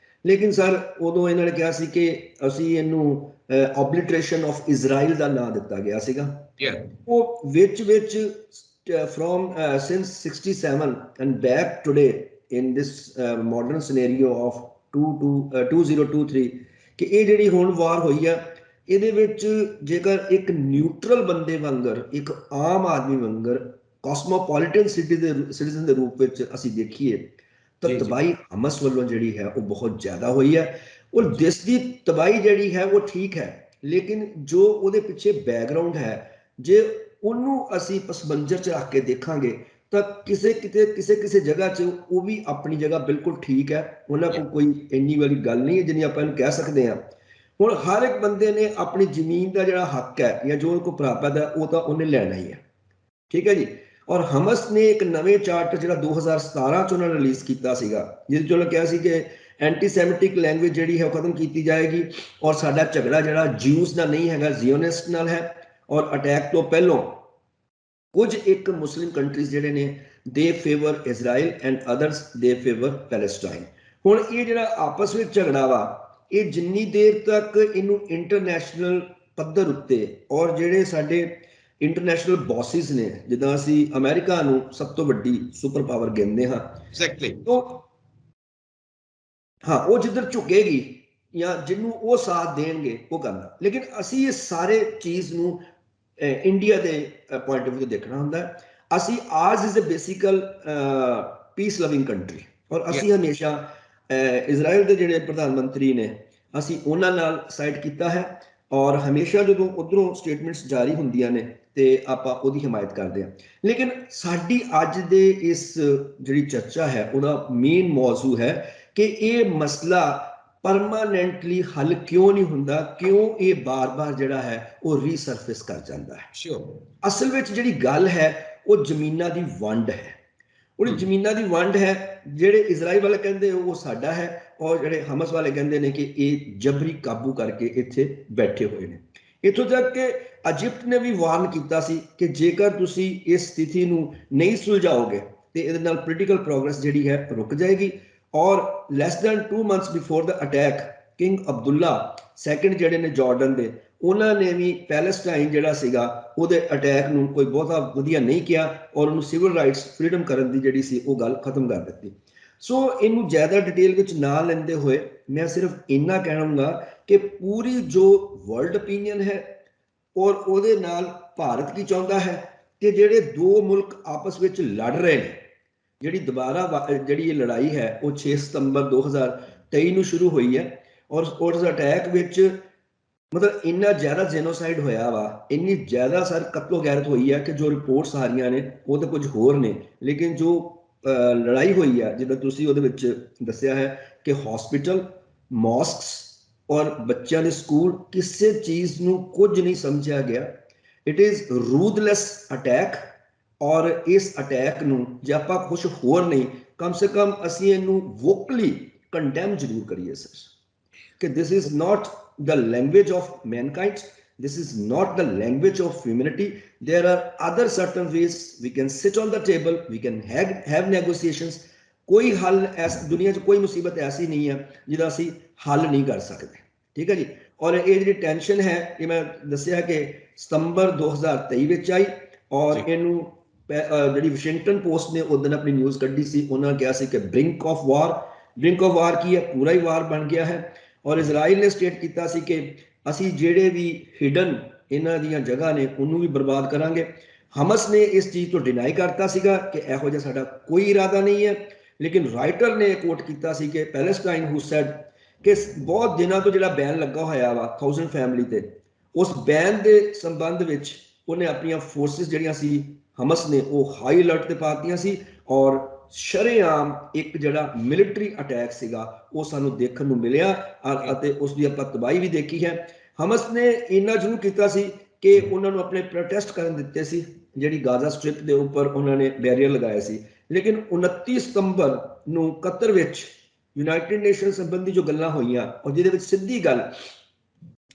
ਲੇਕਿਨ ਸਰ ਉਦੋਂ ਇਹਨਾਂ ਨੇ ਕਿਹਾ ਸੀ ਕਿ ਅਸੀਂ ਇਹਨੂੰ ਓਬਲੀਟਰੇਸ਼ਨ ਆਫ ਇਜ਼ਰਾਈਲ ਦਾ ਨਾਂ ਦਿੱਤਾ ਗਿਆ ਸੀਗਾ। ਉਹ ਵਿੱਚ from since 67 and back today in this modern scenario of 2023 ਕਿ ਇਹ ਜਿਹੜੀ ਹੁਣ ਵਾਰ ਹੋਈ ਆ, ਇਹਦੇ ਵਿੱਚ ਜੇਕਰ ਇੱਕ ਨਿਊਟਰਲ ਬੰਦੇ ਵਾਂਗਰ, ਇੱਕ ਆਮ ਆਦਮੀ ਵਾਂਗਰ, ਕਾਸਮੋਪੋਲੀਟਨ ਸਿਟੀਜ਼ਨ ਦੇ ਰੂਪ ਵਿੱਚ ਅਸੀਂ ਦੇਖੀਏ ਤਾਂ ਤਬਾਹੀ ਹਮਸ ਵੱਲੋਂ ਜਿਹੜੀ ਹੈ ਉਹ ਬਹੁਤ ਜ਼ਿਆਦਾ ਹੋਈ ਹੈ। ਔਰ ਦੇਸ਼ ਦੀ ਤਬਾਹੀ ਜਿਹੜੀ ਹੈ ਉਹ ਠੀਕ ਹੈ, ਲੇਕਿਨ ਜੋ ਉਹਦੇ ਪਿੱਛੇ ਬੈਕਗਰਾਉਂਡ ਹੈ, ਜੇ ਉਹਨੂੰ ਅਸੀਂ ਪਸਮੰਜਰ 'ਚ ਰੱਖ ਕੇ ਦੇਖਾਂਗੇ ਤਾਂ ਕਿਸੇ ਜਗ੍ਹਾ 'ਚ ਉਹ ਵੀ ਆਪਣੀ ਜਗ੍ਹਾ ਬਿਲਕੁਲ ਠੀਕ ਹੈ। ਉਹਨਾਂ ਕੋਲ ਕੋਈ ਇੰਨੀ ਵਾਲੀ ਗੱਲ ਨਹੀਂ ਹੈ ਜਿੰਨੀ ਆਪਾਂ ਇਹਨੂੰ ਕਹਿ ਸਕਦੇ ਹਾਂ। ਹੁਣ ਹਰ ਇੱਕ ਬੰਦੇ ਨੇ ਆਪਣੀ ਜ਼ਮੀਨ ਦਾ ਜਿਹੜਾ ਹੱਕ ਹੈ ਜਾਂ ਜੋ ਉਹਨੂੰ ਪ੍ਰਾਪਤ ਹੈ, ਉਹ ਤਾਂ ਉਹਨੇ ਲੈਣਾ ਹੀ ਹੈ, ਠੀਕ ਹੈ ਜੀ। ਔਰ ਹਮਸ ਨੇ ਇੱਕ ਨਵੇਂ ਚਾਰਟਰ ਜਿਹੜਾ 2017 ਚ ਉਹਨਾਂ ਨੇ ਰਿਲੀਜ਼ ਕੀਤਾ ਸੀਗਾ, ਜਿਹਦੇ 'ਚ ਉਹਨਾਂ ਕਿਹਾ ਸੀ ਕਿ ਐਂਟੀਸੈਮਿਟਿਕ ਲੈਂਗੁਏਜ ਜਿਹੜੀ ਹੈ ਉਹ ਖਤਮ ਕੀਤੀ ਜਾਏਗੀ, ਔਰ ਸਾਡਾ ਝਗੜਾ ਜਿਹੜਾ ਜਿਊਸ ਨਾਲ ਨਹੀਂ ਹੈਗਾ, ਜ਼ੀਓਨਿਸਟ ਨਾਲ ਹੈ। ਔਰ ਅਟੈਕ ਤੋਂ ਪਹਿਲਾਂ ਕੁਝ ਇੱਕ ਮੁਸਲਿਮ ਕੰਟਰੀਜ਼ ਜਿਹੜੇ ਨੇ ਦੇ ਫੇਵਰ ਇਜ਼ਰਾਈਲ ਐਂਡ ਅਦਰਸ ਦੇ ਫੇਵਰ ਪੈਲਸਟਾਈਨ। ਹੁਣ ਇਹ ਜਿਹੜਾ ਆਪਸ ਵਿੱਚ ਝਗੜਾ ਵਾ, ਇਹ ਜਿੰਨੀ ਦੇਰ ਤੱਕ ਇਹਨੂੰ ਇੰਟਰਨੈਸ਼ਨਲ ਪੱਧਰ ਉੱਤੇ, ਔਰ ਜਿਹੜੇ ਸਾਡੇ ਇੰਟਰਨੈਸ਼ਨਲ ਬੌਸਿਸ ਨੇ, ਜਿੱਦਾਂ ਅਸੀਂ ਅਮਰੀਕਾ ਨੂੰ ਸਭ ਤੋਂ ਵੱਡੀ ਸੁਪਰ ਪਾਵਰ ਗਿਣਦੇ ਹਾਂ, ਉਹ ਜਿੱਧਰ ਝੁਕੇਗੀ ਜਾਂ ਜਿਹਨੂੰ ਉਹ ਸਾਥ ਦੇਣਗੇ ਉਹ ਕਰਨਾ। ਲੇਕਿਨ ਅਸੀਂ ਇਹ ਸਾਰੇ ਚੀਜ਼ ਨੂੰ ਇੰਡੀਆ ਦੇ ਪੁਆਇੰਟ ਆਫ ਵਿਊ ਤੋਂ ਦੇਖਣਾ ਹੁੰਦਾ ਹੈ। ਅਸੀਂ ਆਜ is a basically peace loving country, ਔਰ ਅਸੀਂ ਹਮੇਸ਼ਾ ਇਜ਼ਰਾਈਲ ਦੇ ਜਿਹੜੇ ਪ੍ਰਧਾਨ ਮੰਤਰੀ ਨੇ, ਅਸੀਂ ਉਹਨਾਂ ਨਾਲ ਸਾਈਡ ਕੀਤਾ ਹੈ, ਔਰ ਹਮੇਸ਼ਾ ਜਦੋਂ ਉਧਰੋਂ ਸਟੇਟਮੈਂਟਸ ਜਾਰੀ ਹੁੰਦੀਆਂ ਨੇ ਤੇ ਆਪਾਂ ਉਹਦੀ ਹਮਾਇਤ ਕਰਦੇ ਹਾਂ। ਲੇਕਿਨ ਸਾਡੀ ਅੱਜ ਦੇ ਇਸ ਜਿਹੜੀ ਚਰਚਾ ਹੈ ਉਹਦਾ ਮੇਨ ਮੌਜੂ ਹੈ ਕਿ ਇਹ ਮਸਲਾ ਪਰਮਾਨੈਂਟਲੀ ਹੱਲ ਕਿਉਂ ਨਹੀਂ ਹੁੰਦਾ, ਕਿਉਂ ਇਹ ਬਾਰ-ਬਾਰ ਜਿਹੜਾ ਹੈ ਉਹ ਰੀਸਰਫੇਸ ਕਰ ਜਾਂਦਾ ਹੈ। ਅਸਲ ਵਿੱਚ ਜਿਹੜੀ ਗੱਲ ਹੈ ਉਹ ਜ਼ਮੀਨਾਂ ਦੀ ਵੰਡ ਹੈ। ਉਹ ਜ਼ਮੀਨਾਂ ਦੀ ਵੰਡ ਹੈ, ਜਿਹੜੇ ਇਜ਼ਰਾਈਲ ਵਾਲੇ ਕਹਿੰਦੇ ਉਹ ਸਾਡਾ ਹੈ, ਔਰ ਜਿਹੜੇ ਹਮਸ ਵਾਲੇ ਕਹਿੰਦੇ ਨੇ ਕਿ ਇਹ ਜਬਰੀ ਕਾਬੂ ਕਰਕੇ ਇੱਥੇ ਬੈਠੇ ਹੋਏ ਨੇ। ਇੱਥੋਂ ਤੱਕ ਕਿ ਇਜਿਪਟ ਨੇ ਵੀ ਵਾਰਨ ਕੀਤਾ ਸੀ ਕਿ ਜੇਕਰ ਤੁਸੀਂ ਇਸ ਸਥਿਤੀ ਨੂੰ ਨਹੀਂ ਸੁਲਝਾਓਗੇ ਤੇ ਇਹਦੇ ਨਾਲ ਪੋਲੀਟੀਕਲ ਪ੍ਰੋਗਰੈਸ ਜਿਹੜੀ ਹੈ ਰੁਕ ਜਾਏਗੀ। ਔਰ less than 2 months before the attack, king Abdullah second ਜਿਹੜੇ ਨੇ ਜਾਰਡਨ ਦੇ, ਉਹਨਾਂ ਨੇ ਵੀ ਪੈਲਸਟਾਈਨ ਜਿਹੜਾ ਸੀਗਾ ਉਹਦੇ ਅਟੈਕ ਨੂੰ ਕੋਈ ਬਹੁਤਾ ਵਧੀਆ ਨਹੀਂ ਕਿਹਾ, ਔਰ ਉਹਨੂੰ ਸਿਵਲ ਰਾਈਟਸ ਫਰੀडम ਕਰਨ ਦੀ ਜਿਹੜੀ ਸੀ ਉਹ ਗੱਲ ਖਤਮ ਕਰ ਦਿੱਤੀ। ਸੋ ਇਹਨੂੰ ਜ਼ਿਆਦਾ ਡਿਟੇਲ ਵਿੱਚ ਨਾ ਲੈਂਦੇ ਹੋਏ ਮੈਂ ਸਿਰਫ ਇੰਨਾ ਕਹਿਣਾ ਕਿ ਪੂਰੀ ਜੋ ਵਰਲਡ ਓਪੀਨੀਅਨ ਹੈ ਔਰ ਉਹਦੇ ਨਾਲ ਭਾਰਤ ਕੀ ਚਾਹੁੰਦਾ ਹੈ ਕਿ ਜਿਹੜੇ ਦੋ ਮੁਲਕ ਆਪਸ ਵਿੱਚ ਲੜ ਰਹੇ ਨੇ, ਜਿਹੜੀ ਦੁਬਾਰਾ ਜਿਹੜੀ ਇਹ ਲੜਾਈ ਹੈ ਉਹ 6 ਸਤੰਬਰ 2023 ਨੂੰ ਸ਼ੁਰੂ ਹੋਈ ਹੈ। ਔਰ ਉਸ ਅਟੈਕ ਵਿੱਚ ਮਤਲਬ ਇੰਨਾ ਜ਼ਿਆਦਾ ਜੈਨੋਸਾਈਡ ਹੋਇਆ ਵਾ, ਇੰਨੀ ਜ਼ਿਆਦਾ ਸਰ ਕਤਲੋ ਗੈਰਤ ਹੋਈ ਹੈ ਕਿ ਜੋ ਰਿਪੋਰਟਸ ਆ ਰਹੀਆਂ ਨੇ ਉਹ ਤਾਂ ਕੁਝ ਹੋਰ ਨੇ। ਲੇਕਿਨ ਜੋ ਲੜਾਈ ਹੋਈ ਹੈ, ਜਿੱਦਾਂ ਤੁਸੀਂ ਉਹਦੇ ਵਿੱਚ ਦੱਸਿਆ ਹੈ ਕਿ ਹਸਪੀਟਲ, ਮੌਸਕਸ ਔਰ ਬੱਚਿਆਂ ਦੇ ਸਕੂਲ, ਕਿਸੇ ਚੀਜ਼ ਨੂੰ ਕੁਝ ਨਹੀਂ ਸਮਝਿਆ ਗਿਆ। It is ruthless attack. ਔਰ ਇਸ ਅਟੈਕ ਨੂੰ ਜੇ ਆਪਾਂ ਕੁਝ ਹੋਰ ਨਹੀਂ, ਕਮ ਸੇ ਕਮ ਅਸੀਂ ਇਹਨੂੰ ਵੋਕਲੀ ਕੰਡੈਮ ਜ਼ਰੂਰ ਕਰੀਏ ਸਰ, ਕਿ this is not the language of mankind, this is not the language of humanity. There are other certain ways we can sit on the table, we can have negotiations. ਕੋਈ ਹੱਲ ਦੁਨੀਆ 'ਚ ਕੋਈ ਮੁਸੀਬਤ ਐਸੀ ਨਹੀਂ ਹੈ ਜਿਹਦਾ ਅਸੀਂ ਹੱਲ ਨਹੀਂ ਕਰ ਸਕਦੇ, ਠੀਕ ਹੈ ਜੀ। ਔਰ ਇਹ ਜਿਹੜੀ ਟੈਨਸ਼ਨ ਹੈ, ਇਹ ਮੈਂ ਦੱਸਿਆ ਕਿ ਸਤੰਬਰ 2023 ਵਿੱਚ ਆਈ। ਔਰ ਇਹਨੂੰ ਜਿਹੜੀ ਵਾਸ਼ਿੰਗਟਨ ਪੋਸਟ ਨੇ ਉਸ ਦਿਨ ਆਪਣੀ ਨਿਊਜ਼ ਕੱਢੀ ਸੀ, ਉਹਨਾਂ ਨੇ ਕਿਹਾ ਸੀ ਕਿ ਬ੍ਰਿੰਕ ਆਫ ਵਾਰ। ਬ੍ਰਿੰਕ ਆਫ ਵਾਰ ਕੀ ਹੈ? ਪੂਰਾ ਹੀ ਵਾਰ ਬਣ ਗਿਆ ਹੈ। ਔਰ ਇਜ਼ਰਾਈਲ ਨੇ ਸਟੇਟ ਕੀਤਾ ਸੀ ਕਿ ਅਸੀਂ ਜਿਹੜੇ ਵੀ ਹਿਡਨ ਇਹਨਾਂ ਦੀਆਂ ਜਗ੍ਹਾ ਨੇ ਉਹਨੂੰ ਵੀ ਬਰਬਾਦ ਕਰਾਂਗੇ। ਹਮਸ ਨੇ ਇਸ ਚੀਜ਼ ਤੋਂ ਡਿਨਾਈ ਕਰਤਾ ਸੀਗਾ ਕਿ ਇਹੋ ਜਿਹਾ ਸਾਡਾ ਕੋਈ ਇਰਾਦਾ ਨਹੀਂ ਹੈ। ਲੇਕਿਨ ਰਾਈਟਰ ਨੇ ਕੋਟ ਕੀਤਾ ਸੀ ਕਿ ਪੈਲੇਸਟਾਈਨ ਹੂ ਸੈਡ ਕਿ ਬਹੁਤ ਦਿਨਾਂ ਤੋਂ ਜਿਹੜਾ ਬੈਨ ਲੱਗਾ ਹੋਇਆ ਵਾ 1000 ਫੈਮਿਲੀ ਤੇ, ਉਸ ਬੈਨ ਦੇ ਸੰਬੰਧ ਵਿੱਚ ਉਹਨੇ ਆਪਣੀਆਂ ਫੋਰਸਿਸ ਜਿਹੜੀਆਂ ਸੀ ਹਮਸ ਨੇ ਉਹ ਹਾਈ ਅਲਰਟ ਤੇ ਪਾਤੀਆਂ ਸੀ। ਔਰ ਸ਼ਰੇਆਮ ਇੱਕ ਜਿਹੜਾ ਮਿਲਟਰੀ ਅਟੈਕ ਸੀਗਾ ਉਹ ਸਾਨੂੰ ਦੇਖਣ ਨੂੰ ਮਿਲਿਆ ਅਤੇ ਉਸ ਦੀ ਆਪਾਂ ਤਬਾਹੀ ਵੀ ਦੇਖੀ ਹੈ। ਹਮਸ ਨੇ ਇੰਨਾ ਜ਼ਰੂਰ ਕੀਤਾ ਸੀ ਕਿ ਉਹਨਾਂ ਨੂੰ ਆਪਣੇ ਪ੍ਰੋਟੈਸਟ ਕਰਨ ਦਿੱਤੇ ਸੀ, ਜਿਹੜੀ ਗਾਜ਼ਾ ਸਟ੍ਰਿਪ ਦੇ ਉੱਪਰ ਉਹਨਾਂ ਨੇ ਬੈਰੀਅਰ ਲਗਾਏ ਸੀ। ਲੇਕਿਨ 29 ਸਤੰਬਰ ਨੂੰ ਕਤਰ ਵਿੱਚ ਯੂਨਾਈਟਿਡ ਨੇਸ਼ਨ ਸੰਬੰਧੀ ਜੋ ਗੱਲਾਂ ਹੋਈਆਂ, ਔਰ ਜਿਹਦੇ ਵਿੱਚ ਸਿੱਧੀ ਗੱਲ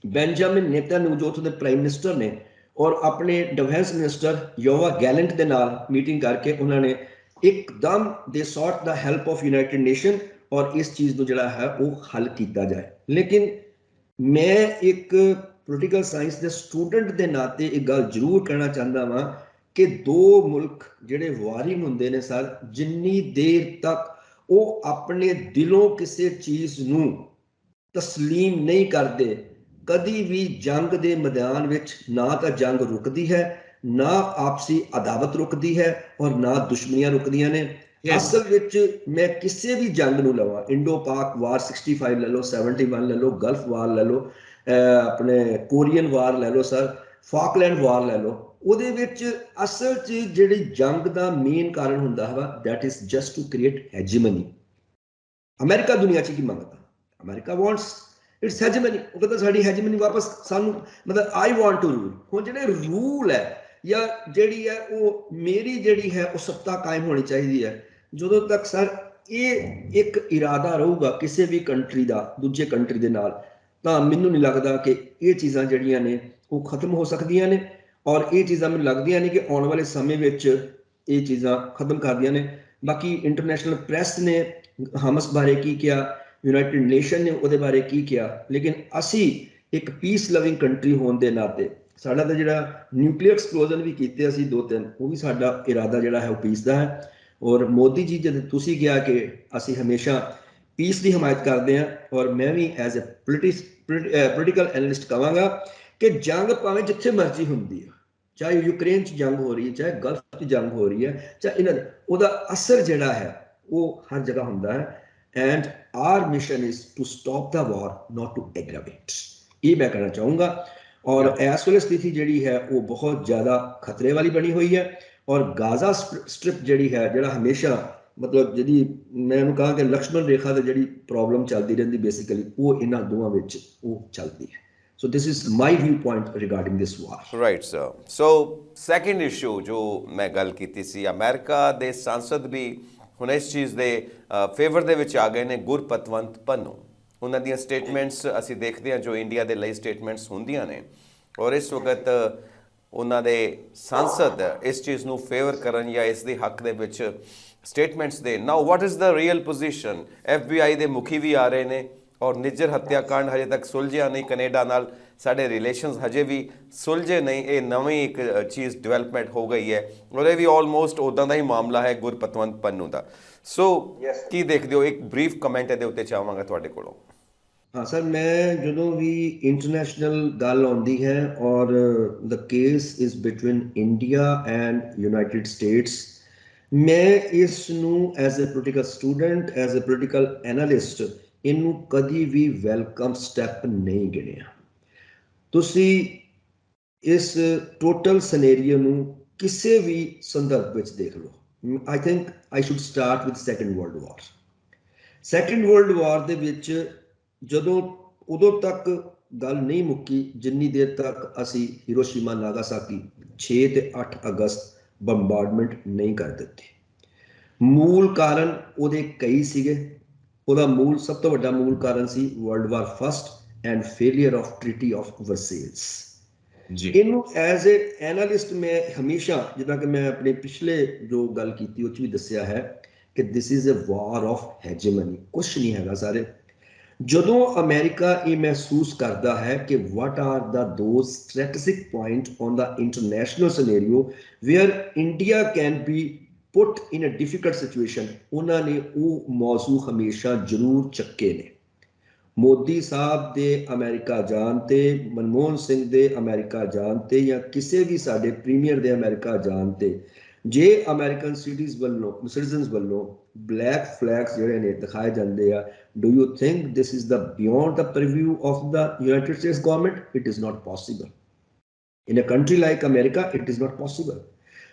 ਬੈਂਜਾਮਿਨ ਨੇਤਨਯਾਹੂ ਜੋ ਉੱਥੋਂ ਦੇ ਪ੍ਰਾਈਮ ਮਿਨਿਸਟਰ ਨੇ ਔਰ ਆਪਣੇ ਡਿਫੈਂਸ ਮਿਨਿਸਟਰ ਯੋਵਾ ਗੈਲੈਂਟ ਦੇ ਨਾਲ ਮੀਟਿੰਗ ਕਰਕੇ ਉਹਨਾਂ ਨੇ ਇੱਕਦਮ ਦੇ sort the help of United nation ਔਰ ਇਸ ਚੀਜ਼ ਨੂੰ ਜਿਹੜਾ ਹੈ ਉਹ ਹੱਲ ਕੀਤਾ ਜਾਏ। ਲੇਕਿਨ ਮੈਂ ਇੱਕ ਪੋਲੀਟੀਕਲ ਸਾਇੰਸ ਦੇ ਸਟੂਡੈਂਟ ਦੇ ਨਾਤੇ ਇੱਕ ਗੱਲ ਜ਼ਰੂਰ ਕਹਿਣਾ ਚਾਹੁੰਦਾ ਵਾਂ ਕਿ ਦੋ ਮੁਲਕ ਜਿਹੜੇ ਵਾਰਿੰਗ ਹੁੰਦੇ ਨੇ ਸਰ, ਜਿੰਨੀ ਦੇਰ ਤੱਕ ਉਹ ਆਪਣੇ ਦਿਲੋਂ ਕਿਸੇ ਚੀਜ਼ ਨੂੰ ਤਸਲੀਮ ਨਹੀਂ ਕਰਦੇ, ਕਦੀ ਵੀ ਜੰਗ ਦੇ ਮੈਦਾਨ ਵਿੱਚ ਨਾ ਤਾਂ ਜੰਗ ਰੁਕਦੀ ਹੈ, ਨਾ ਆਪਸੀ ਅਦਾਵਤ ਰੁਕਦੀ ਹੈ ਔਰ ਨਾ ਦੁਸ਼ਮਣੀਆਂ ਰੁਕਦੀਆਂ ਨੇ। ਅਸਲ ਵਿੱਚ ਮੈਂ ਕਿਸੇ ਵੀ ਜੰਗ ਨੂੰ ਲਵਾਂ, ਇੰਡੋ ਪਾਕ ਵਾਰ 65 ਲੈ ਲਓ, 71 ਲੈ ਲਓ, ਗਲਫ ਵਾਰ ਲੈ ਲਓ, ਆਪਣੇ ਕੋਰੀਅਨ ਵਾਰ ਲੈ ਲਓ ਸਰ, ਫਾਕਲੈਂਡ ਵਾਰ ਲੈ ਲਓ, ਉਹਦੇ ਵਿੱਚ ਅਸਲ 'ਚ ਜਿਹੜੀ ਜੰਗ ਦਾ ਮੇਨ ਕਾਰਨ ਹੁੰਦਾ ਹੈ that is just to create hegemony. America ਦੁਨੀਆ 'ਚ ਕੀ ਮੰਗਦਾ? America wants its hegemony. ਉਹ ਕਹਿੰਦਾ ਸਾਡੀ ਹੈਜੀਮਨੀ ਵਾਪਸ ਸਾਨੂੰ, ਮਤਲਬ ਆਈ ਵਾਂਟ ਟੂ ਰੂਲ। ਹੁਣ ਜਿਹੜੇ ਰੂਲ ਹੈ ਜਾਂ ਜਿਹੜੀ ਹੈ ਉਹ ਮੇਰੀ ਜਿਹੜੀ ਹੈ ਉਹ ਸੱਤਾ ਕਾਇਮ ਹੋਣੀ ਚਾਹੀਦੀ ਹੈ। ਜਦੋਂ ਤੱਕ ਸਰ ਇਹ ਇੱਕ ਇਰਾਦਾ ਰਹੂਗਾ ਕਿਸੇ ਵੀ ਕੰਟਰੀ ਦਾ ਦੂਜੇ ਕੰਟਰੀ ਦੇ ਨਾਲ, ਤਾਂ ਮੈਨੂੰ ਨਹੀਂ ਲੱਗਦਾ ਕਿ ਇਹ ਚੀਜ਼ਾਂ ਜਿਹੜੀਆਂ ਨੇ ਉਹ ਖਤਮ ਹੋ ਸਕਦੀਆਂ ਨੇ। ਔਰ ਇਹ ਚੀਜ਼ਾਂ ਮੈਨੂੰ ਲੱਗਦੀਆਂ ਨੇ ਕਿ ਆਉਣ ਵਾਲੇ ਸਮੇਂ ਵਿੱਚ ਇਹ ਚੀਜ਼ਾਂ ਖਤਮ ਕਰਦੀਆਂ ਨੇ। ਬਾਕੀ ਇੰਟਰਨੈਸ਼ਨਲ ਪ੍ਰੈਸ ਨੇ ਹਮਸ ਬਾਰੇ ਕੀ ਕਿਹਾ, ਯੂਨਾਈਟਿਡ ਨੇਸ਼ਨ ਨੇ ਉਹਦੇ ਬਾਰੇ ਕੀ ਕਿਹਾ, ਲੇਕਿਨ ਅਸੀਂ ਇੱਕ ਪੀਸ ਲਵਿੰਗ ਕੰਟਰੀ ਹੋਣ ਦੇ ਨਾਤੇ ਸਾਡਾ ਤਾਂ ਜਿਹੜਾ ਨਿਊਕਲੀਅਰ ਐਕਸਪਲੋਜ਼ਨ ਵੀ ਕੀਤੇ ਅਸੀਂ 2-3, ਉਹ ਵੀ ਸਾਡਾ ਇਰਾਦਾ ਜਿਹੜਾ ਹੈ ਉਹ ਪੀਸ ਦਾ ਹੈ। ਔਰ ਮੋਦੀ ਜੀ, ਜਦ ਤੁਸੀਂ ਕਿਹਾ ਕਿ ਅਸੀਂ ਹਮੇਸ਼ਾ ਪੀਸ ਦੀ ਹਮਾਇਤ ਕਰਦੇ ਹਾਂ, ਔਰ ਮੈਂ ਵੀ ਐਜ਼ ਅ ਪੋਲੀਟੀਕਲ ਐਨਲਿਸਟ ਕਹਾਂਗਾ ਕਿ ਜੰਗ ਭਾਵੇਂ ਜਿੱਥੇ ਮਰਜ਼ੀ ਹੁੰਦੀ ਹੈ, ਚਾਹੇ ਯੂਕਰੇਨ 'ਚ ਜੰਗ ਹੋ ਰਹੀ ਹੈ, ਚਾਹੇ ਗਲਫ 'ਚ ਜੰਗ ਹੋ ਰਹੀ ਹੈ, ਚਾਹੇ ਇਹਨਾਂ ਦੇ, ਉਹਦਾ ਅਸਰ ਜਿਹੜਾ ਹੈ ਉਹ ਹਰ ਜਗ੍ਹਾ ਹੁੰਦਾ ਹੈ। And our mission is to stop the war, not to aggravate. ਇਹ ਮੈਂ ਕਹਿਣਾ ਚਾਹੂੰਗਾ। ਔਰ ਇਸ ਵੇਲੇ ਸਥਿਤੀ ਜਿਹੜੀ ਹੈ ਉਹ ਬਹੁਤ ਜ਼ਿਆਦਾ ਖਤਰੇ ਵਾਲੀ ਬਣੀ ਹੋਈ ਹੈ। ਔਰ ਗਾਜ਼ਾ ਸਟ੍ਰਿਪ ਜਿਹੜੀ ਹੈ, ਜਿਹੜਾ ਹਮੇਸ਼ਾ ਮਤਲਬ ਜਿਹਦੀ ਮੈਂ ਇਹਨੂੰ ਕਹਾਂ ਕਿ ਲਕਸ਼ਮਣ ਰੇਖਾ ਤੇ ਜਿਹੜੀ ਪ੍ਰੋਬਲਮ ਚੱਲਦੀ ਰਹਿੰਦੀ ਬੇਸਿਕਲੀ, ਉਹ ਇਹਨਾਂ ਦੋਵਾਂ ਵਿੱਚ ਉਹ ਚੱਲਦੀ ਹੈ। So this is my viewpoint regarding this war. Right sir. So second issue ਜੋ ਮੈਂ ਗੱਲ ਕੀਤੀ ਸੀ, ਅਮਰੀਕਾ ਦੇ ਸੰਸਦ ਵੀ ਹੁਣ ਇਸ ਚੀਜ਼ ਦੇ ਫੇਵਰ ਦੇ ਵਿੱਚ ਆ ਗਏ ਨੇ। ਗੁਰਪਤਵੰਤ ਪੰਨੂ, ਉਹਨਾਂ ਦੀਆਂ ਸਟੇਟਮੈਂਟਸ ਅਸੀਂ ਦੇਖਦੇ ਹਾਂ ਜੋ ਇੰਡੀਆ ਦੇ ਲਈ ਸਟੇਟਮੈਂਟਸ ਹੁੰਦੀਆਂ ਨੇ, ਔਰ ਇਸ ਵਕਤ ਉਹਨਾਂ ਦੇ ਸੰਸਦ ਇਸ ਚੀਜ਼ ਨੂੰ ਫੇਵਰ ਕਰਨ ਜਾਂ ਇਸ ਦੇ ਹੱਕ ਦੇ ਵਿੱਚ ਸਟੇਟਮੈਂਟਸ ਦੇ। Now what is the real position? FBI ਦੇ ਮੁਖੀ ਵੀ ਆ ਰਹੇ ਨੇ ਔਰ ਨਿੱਜਰ ਹੱਤਿਆਕਾਂਡ ਹਜੇ ਤੱਕ ਸੁਲਝਿਆ ਨਹੀਂ। ਕੈਨੇਡਾ ਨਾਲ ਸਾਡੇ ਰਿਲੇਸ਼ਨਸ ਹਜੇ ਵੀ ਸੁਲਝੇ ਨਹੀਂ। ਇਹ ਨਵੀਂ ਇੱਕ ਚੀਜ਼ ਡਿਵੈਲਪਮੈਂਟ ਹੋ ਗਈ ਹੈ ਔਰ ਇਹ ਵੀ ਆਲਮੋਸਟ ਉੱਦਾਂ ਦਾ ਹੀ ਮਾਮਲਾ ਹੈ ਗੁਰਪਤਵੰਤ ਪੰਨੂ ਦਾ। ਸੋ ਕੀ ਦੇਖਦੇ ਹੋ? ਇੱਕ ਬਰੀਫ ਕਮੈਂਟ ਇਹਦੇ ਉੱਤੇ ਚਾਹਾਂਗਾ ਤੁਹਾਡੇ ਕੋਲੋਂ। ਹਾਂ ਸਰ, ਮੈਂ ਜਦੋਂ ਵੀ ਇੰਟਰਨੈਸ਼ਨਲ ਗੱਲ ਆਉਂਦੀ ਹੈ ਔਰ the case is between India and United States, ਮੈਂ ਇਸ ਨੂੰ as a political student, as a political analyst, ਇਹਨੂੰ ਕਦੀ ਵੀ ਵੈਲਕਮ ਸਟੈਪ ਨਹੀਂ ਗਿਣਿਆ। ਤੁਸੀਂ ਇਸ ਟੋਟਲ ਸਿਨੈਰੀਓ ਨੂੰ ਕਿਸੇ ਵੀ ਸੰਦਰਭ ਵਿੱਚ ਦੇਖ ਲਓ। I think I should start with second world war. Second world war ਦੇ ਵਿੱਚ ਜਦੋਂ ਉਦੋਂ ਤੱਕ ਗੱਲ ਨਹੀਂ ਮੁੱਕੀ ਜਿੰਨੀ ਦੇਰ ਤੱਕ ਅਸੀਂ ਹੀਰੋਸ਼ੀਮਾ ਨਾਗਾਸਾਕੀ 6 ਤੇ 8 ਅਗਸਤ ਬੰਬਾਰਡਮੈਂਟ ਨਹੀਂ ਕਰ ਦਿੱਤੇ। ਮੂਲ ਕਾਰਨ ਉਹਦੇ ਕਈ ਸੀਗੇ। ਉਹਦਾ ਸਭ ਤੋਂ ਵੱਡਾ ਮੂਲ ਕਾਰਨ ਸੀ world war first and failure of treaty of Versailles. ਇਹਨੂੰ ਐਜ਼ ਏ ਐਨਾਲਿਸਟ ਮੈਂ ਹਮੇਸ਼ਾ, ਜਿੱਦਾਂ ਕਿ ਮੈਂ ਆਪਣੇ ਪਿਛਲੇ ਜੋ ਗੱਲ ਕੀਤੀ ਉਹ 'ਚ ਵੀ ਦੱਸਿਆ ਹੈ ਕਿ this is a war of ਹੈਜੇਮਨੀ। ਕੁਛ ਨਹੀਂ ਹੈਗਾ ਸਾਰੇ। ਜਦੋਂ ਅਮਰੀਕਾ ਇਹ ਮਹਿਸੂਸ ਕਰਦਾ ਹੈ ਕਿ what are the those strategic point on the international scenario where India can be put in a difficult situation, ਉਹਨਾਂ ਨੇ ਉਹ ਮੌਜ਼ੂ ਹਮੇਸ਼ਾ ਜ਼ਰੂਰ ਚੱਕੇ ਨੇ। ਮੋਦੀ ਸਾਹਿਬ ਦੇ ਅਮਰੀਕਾ ਜਾਣ ਤੇ, ਮਨਮੋਹਨ ਸਿੰਘ ਦੇ ਅਮਰੀਕਾ ਜਾਣ ਤੇ, ਜਾਂ ਕਿਸੇ ਵੀ ਸਾਡੇ ਪ੍ਰੀਮੀਅਰ ਦੇ ਅਮਰੀਕਾ ਜਾਣ ਤੇ ਜੇ ਅਮਰੀਕਨ ਸਿਟੀਜ਼ਨਸ ਵੱਲੋਂ ਬਲੈਕ ਫਲੈਗਸ ਜਿਹੜੇ ਨੇ ਦਿਖਾਏ ਜਾਂਦੇ ਆ, do you think this is the beyond the preview of the United States government? It is not possible. In a country like America it is not possible.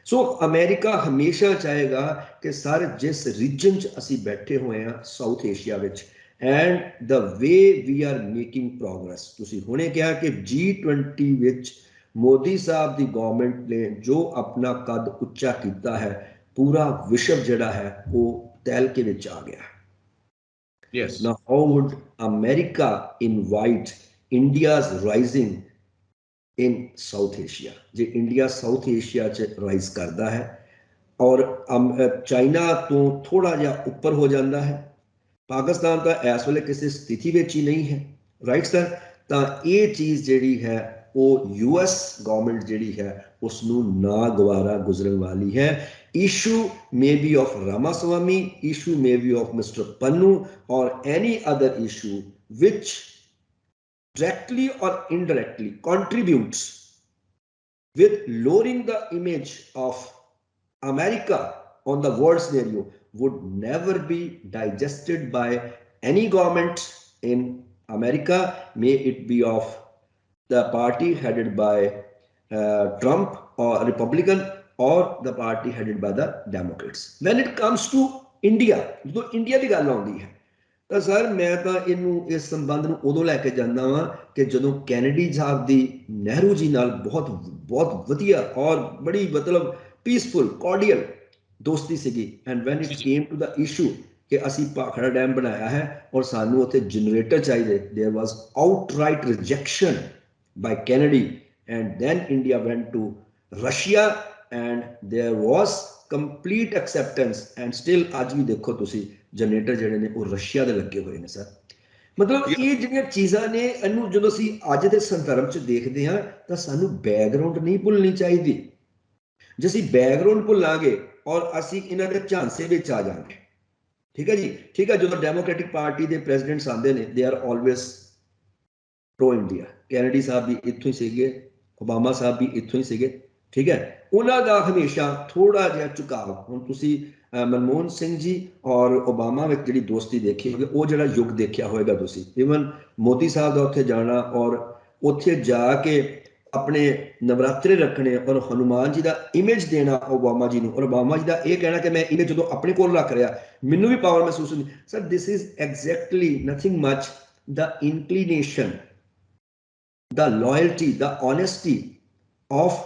So ਅਮਰੀਕਾ ਹਮੇਸ਼ਾ ਚਾਹੇਗਾ ਕਿ ਸਰ ਜਿਸ ਰੀਜਨ 'ਚ ਅਸੀਂ ਬੈਠੇ ਹੋਏ ਹਾਂ ਸਾਊਥ ਏਸ਼ੀਆ ਵਿੱਚ, and the way we are making progress. ਤੁਸੀਂ ਹੁਣੇ ਕਿਹਾ ਕਿ G20 ਵਿੱਚ ਮੋਦੀ ਸਾਹਿਬ ਦੀ ਗਵਰਨਮੈਂਟ ਨੇ ਜੋ ਆਪਣਾ ਕੱਦ ਉੱਚਾ ਕੀਤਾ ਹੈ, ਪੂਰਾ ਵਿਸ਼ਵ ਜਿਹੜਾ ਹੈ ਉਹ ਤੈਲਕੇ ਵਿੱਚ ਆ ਗਿਆ। Yes. Now, how would America invite India's rising in South Asia? ਜੇ ਇੰਡੀਆ ਸਾਊਥ ਏਸ਼ੀਆ 'ਚ ਰਾਈਜ਼ ਕਰਦਾ ਹੈ ਔਰ ਚਾਈਨਾ ਤੋਂ ਥੋੜਾ ਜਿਹਾ ਉੱਪਰ ਹੋ ਜਾਂਦਾ ਹੈ, ਪਾਕਿਸਤਾਨ ਤਾਂ ਇਸ ਵੇਲੇ ਕਿਸੇ ਸਥਿਤੀ ਵਿੱਚ ਹੀ ਨਹੀਂ ਹੈ, ਰਾਈਟ ਸਰ, ਤਾਂ ਇਹ ਚੀਜ਼ ਜਿਹੜੀ ਹੈ ਉਹ US ਗਵਰਨਮੈਂਟ ਜਿਹੜੀ ਹੈ ਉਸ ਨੂੰ ਨਾ ਗਵਾਰਾ ਗੁਜ਼ਰਨ ਵਾਲੀ ਹੈ। Issue may be of Ramaswamy, issue may be of Mr. Pannu or any other issue which directly or indirectly contributes with lowering the image of America on the world scenario would never be digested by any government in America, may it be of the party headed by Trump or Republican or the party headed by the Democrats. When it comes to India, ਜਦੋਂ India ਦੀ ਗੱਲ ਆਉਂਦੀ ਹੈ ਤਾਂ sir ਮੈਂ ਤਾਂ ਇਹਨੂੰ ਇਸ ਸੰਬੰਧ ਨੂੰ ਉਦੋਂ ਲੈ ਕੇ ਜਾਂਦਾ ਵਾਂ ਕਿ ਜਦੋਂ ਕੈਨੇਡੀ ਸਾਹਿਬ ਦੀ ਨਹਿਰੂ ਜੀ ਨਾਲ ਬਹੁਤ ਬਹੁਤ ਵਧੀਆ ਔਰ ਬੜੀ ਮਤਲਬ ਪੀਸਫੁਲ ਕਾਰਡੀਅਲ ਦੋਸਤੀ ਸੀਗੀ, and when it came to the issue ਕਿ ਅਸੀਂ ਭਾਖੜਾ ਡੈਮ ਬਣਾਇਆ ਹੈ ਔਰ ਸਾਨੂੰ ਉੱਥੇ ਜਨਰੇਟਰ ਚਾਹੀਦੇ, there was outright rejection by Kennedy, and then India went to Russia and there was complete acceptance, and still ਅੱਜ ਵੀ ਦੇਖੋ ਤੁਸੀਂ ਜਨਰੇਟਰ ਜਿਹੜੇ ਨੇ ਉਹ ਰਸ਼ੀਆ ਦੇ ਲੱਗੇ ਹੋਏ ਨੇ ਸਰ। ਮਤਲਬ ਇਹ ਜਿਹੜੀਆਂ ਚੀਜ਼ਾਂ ਨੇ ਇਹਨੂੰ ਜਦੋਂ ਅਸੀਂ ਅੱਜ ਦੇ ਸੰਦਰਭ 'ਚ ਦੇਖਦੇ ਹਾਂ ਤਾਂ ਸਾਨੂੰ ਬੈਕਗਰਾਉਂਡ ਨਹੀਂ ਭੁੱਲਣੀ ਚਾਹੀਦੀ। ਜੇ ਅਸੀਂ ਬੈਕਗਰਾਉਂਡ ਭੁੱਲਾਂਗੇ ਔਰ ਅਸੀਂ ਇਹਨਾਂ ਦੇ ਝਾਂਸੇ ਵਿੱਚ ਆ ਜਾਵਾਂਗੇ, ਠੀਕ ਹੈ ਜੀ, ਠੀਕ ਹੈ। ਜਦੋਂ ਡੈਮੋਕ੍ਰੈਟਿਕ ਪਾਰਟੀ ਦੇ ਪ੍ਰੈਜ਼ੀਡੈਂਟਸ ਆਉਂਦੇ ਨੇ they are always pro India. Kennedy ਸਾਹਿਬ ਵੀ ਇੱਥੋਂ ਹੀ ਸੀਗੇ, ਓਬਾਮਾ ਸਾਹਿਬ ਵੀ ਇੱਥੋਂ ਹੀ ਸੀਗੇ, ਠੀਕ ਹੈ। ਉਹਨਾਂ ਦਾ ਹਮੇਸ਼ਾ ਥੋੜਾ ਜਿਹਾ ਝੁਕਾਅ, ਹੁਣ ਤੁਸੀਂ ਮਨਮੋਹਨ ਸਿੰਘ ਜੀ ਔਰ ਓਬਾਮਾ ਵਿੱਚ ਜਿਹੜੀ ਦੋਸਤੀ ਦੇਖੀ ਹੋਵੇ, ਉਹ ਜਿਹੜਾ ਯੁੱਗ ਦੇਖਿਆ ਹੋਵੇਗਾ ਤੁਸੀਂ, ਈਵਨ ਮੋਦੀ ਸਾਹਿਬ ਦਾ ਉੱਥੇ ਜਾਣਾ ਔਰ ਉੱਥੇ ਜਾ ਕੇ ਆਪਣੇ ਨਵਰਾਤਰੇ ਰੱਖਣੇ ਔਰ ਹਨੂਮਾਨ ਜੀ ਦਾ ਇਮੇਜ ਦੇਣਾ ਓਬਾਮਾ ਜੀ ਨੂੰ, ਔਰ ਓਬਾਮਾ ਜੀ ਦਾ ਇਹ ਕਹਿਣਾ ਕਿ ਮੈਂ ਇਮੇਜ ਜਦੋਂ ਆਪਣੇ ਕੋਲ ਰੱਖ ਰਿਹਾ ਮੈਨੂੰ ਵੀ ਪਾਵਰ ਮਹਿਸੂਸ ਹੁੰਦੀ। Sir this is exactly nothing much the inclination, the loyalty, the honesty of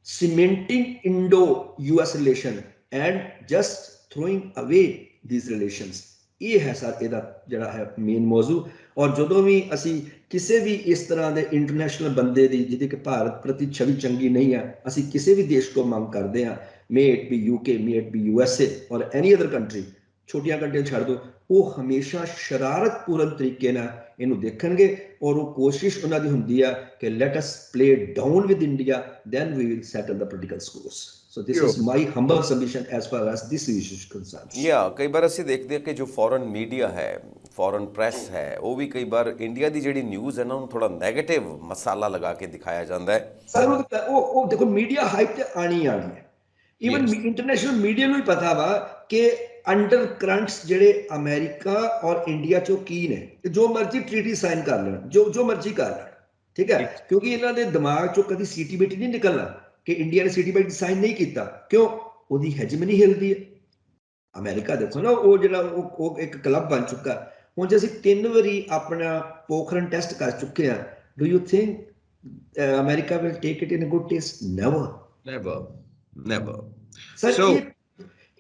cementing Indo-US relation and just throwing away these relations. ਇਹ ਹੈ ਸਰ ਇਹਦਾ ਜਿਹੜਾ ਹੈ ਮੇਨ ਮੌਜੂ। ਔਰ ਜਦੋਂ ਵੀ ਅਸੀਂ ਕਿਸੇ ਵੀ ਇਸ ਤਰ੍ਹਾਂ ਦੇ ਇੰਟਰਨੈਸ਼ਨਲ ਬੰਦੇ ਦੀ ਜਿਹਦੀ ਕਿ ਭਾਰਤ ਪ੍ਰਤੀ ਛਵੀ ਚੰਗੀ ਨਹੀਂ ਹੈ, ਅਸੀਂ ਕਿਸੇ ਵੀ ਦੇਸ਼ ਤੋਂ ਮੰਗ ਕਰਦੇ ਹਾਂ, may it be UK, may it be USA or any other country, ਛੋਟੀਆਂ ਕੰਟਰੀਆਂ ਛੱਡ ਦਿਓ, ਉਹ ਹਮੇਸ਼ਾ ਸ਼ਰਾਰਤਪੂਰਨ ਤਰੀਕੇ ਨਾਲ ਇਹਨੂੰ ਦੇਖਣਗੇ ਔਰ ਉਹ ਕੋਸ਼ਿਸ਼ ਉਹਨਾਂ ਦੀ ਹੁੰਦੀ ਆ ਕਿ let us play down with India, then we will settle the political scores. So this is my humble submission as far as this issue is concerned. ਕਈ ਵਾਰ ਅਸੀਂ ਦੇਖਦੇ ਹਾਂ ਕਿ ਜੋ ਫੋਰਨ ਮੀਡੀਆ ਹੈ, ਫੋਰਨ ਪ੍ਰੈਸ ਹੈ, ਉਹ ਵੀ ਕਈ ਵਾਰ ਇੰਡੀਆ ਦੀ ਜਿਹੜੀ ਨਿਊਜ਼ ਹੈ ਨਾ ਉਹਨੂੰ ਥੋੜਾ ਨੈਗੇਟਿਵ ਮਸਾਲਾ ਲਗਾ ਕੇ ਦਿਖਾਇਆ ਜਾਂਦਾ ਹੈ। ਸਰ ਉਹ ਦੇਖੋ ਮੀਡੀਆ ਹਾਈਪ ਤੇ ਆਣੀ ਹੈ, ਈਵਨ Yes. ਇੰਟਰਨੈਸ਼ਨਲ ਮੀਡੀਆ ਨੂੰ ਵੀ ਪਤਾ ਵਾ ਕਿ ਅੰਡਰ ਕਰੰਟਸ ਜਿਹੜੇ ਅਮਰੀਕਾ ਔਰ ਇੰਡੀਆ ਚੋਂ ਕੀ ਨੇ, ਤੇ ਜੋ ਮਰਜ਼ੀ ਟ੍ਰੀਟੀ ਸਾਈਨ ਕਰ ਲੈਣ, ਜੋ ਮਰਜ਼ੀ ਕਰ ਲੈਣ, ਠੀਕ ਹੈ, ਕਿਉਂਕਿ ਇਹਨਾਂ ਦੇ ਦਿਮਾਗ ਚੋਂ ਕਦੀ ਸੀਟੀ ਬੀਟੀ ਨਹੀਂ ਨਿਕਲਣਾ ਕਿ ਇੰਡੀਆ ਨੇ ਸੀਟੀ ਬੀਟੀ ਸਾਈਨ ਨਹੀਂ ਕੀਤਾ, ਕਿਉਂ? ਉਹਦੀ ਹੈਜਮਨੀ ਹਿਲਦੀ ਹੈ। ਅਮਰੀਕਾ ਦੇਖੋ ਨਾ, ਉਹ ਜਿਹੜਾ ਉਹ ਇੱਕ ਕਲੱਬ ਬਣ ਚੁੱਕਾ। ਹੁਣ ਜੇ ਅਸੀਂ 3 ਵਾਰੀ ਆਪਣਾ ਪੋਖਰਨ ਟੈਸਟ ਕਰ ਚੁੱਕੇ ਹਾਂ, do you think America will take it in a good taste? Never. Never, never. Sir So,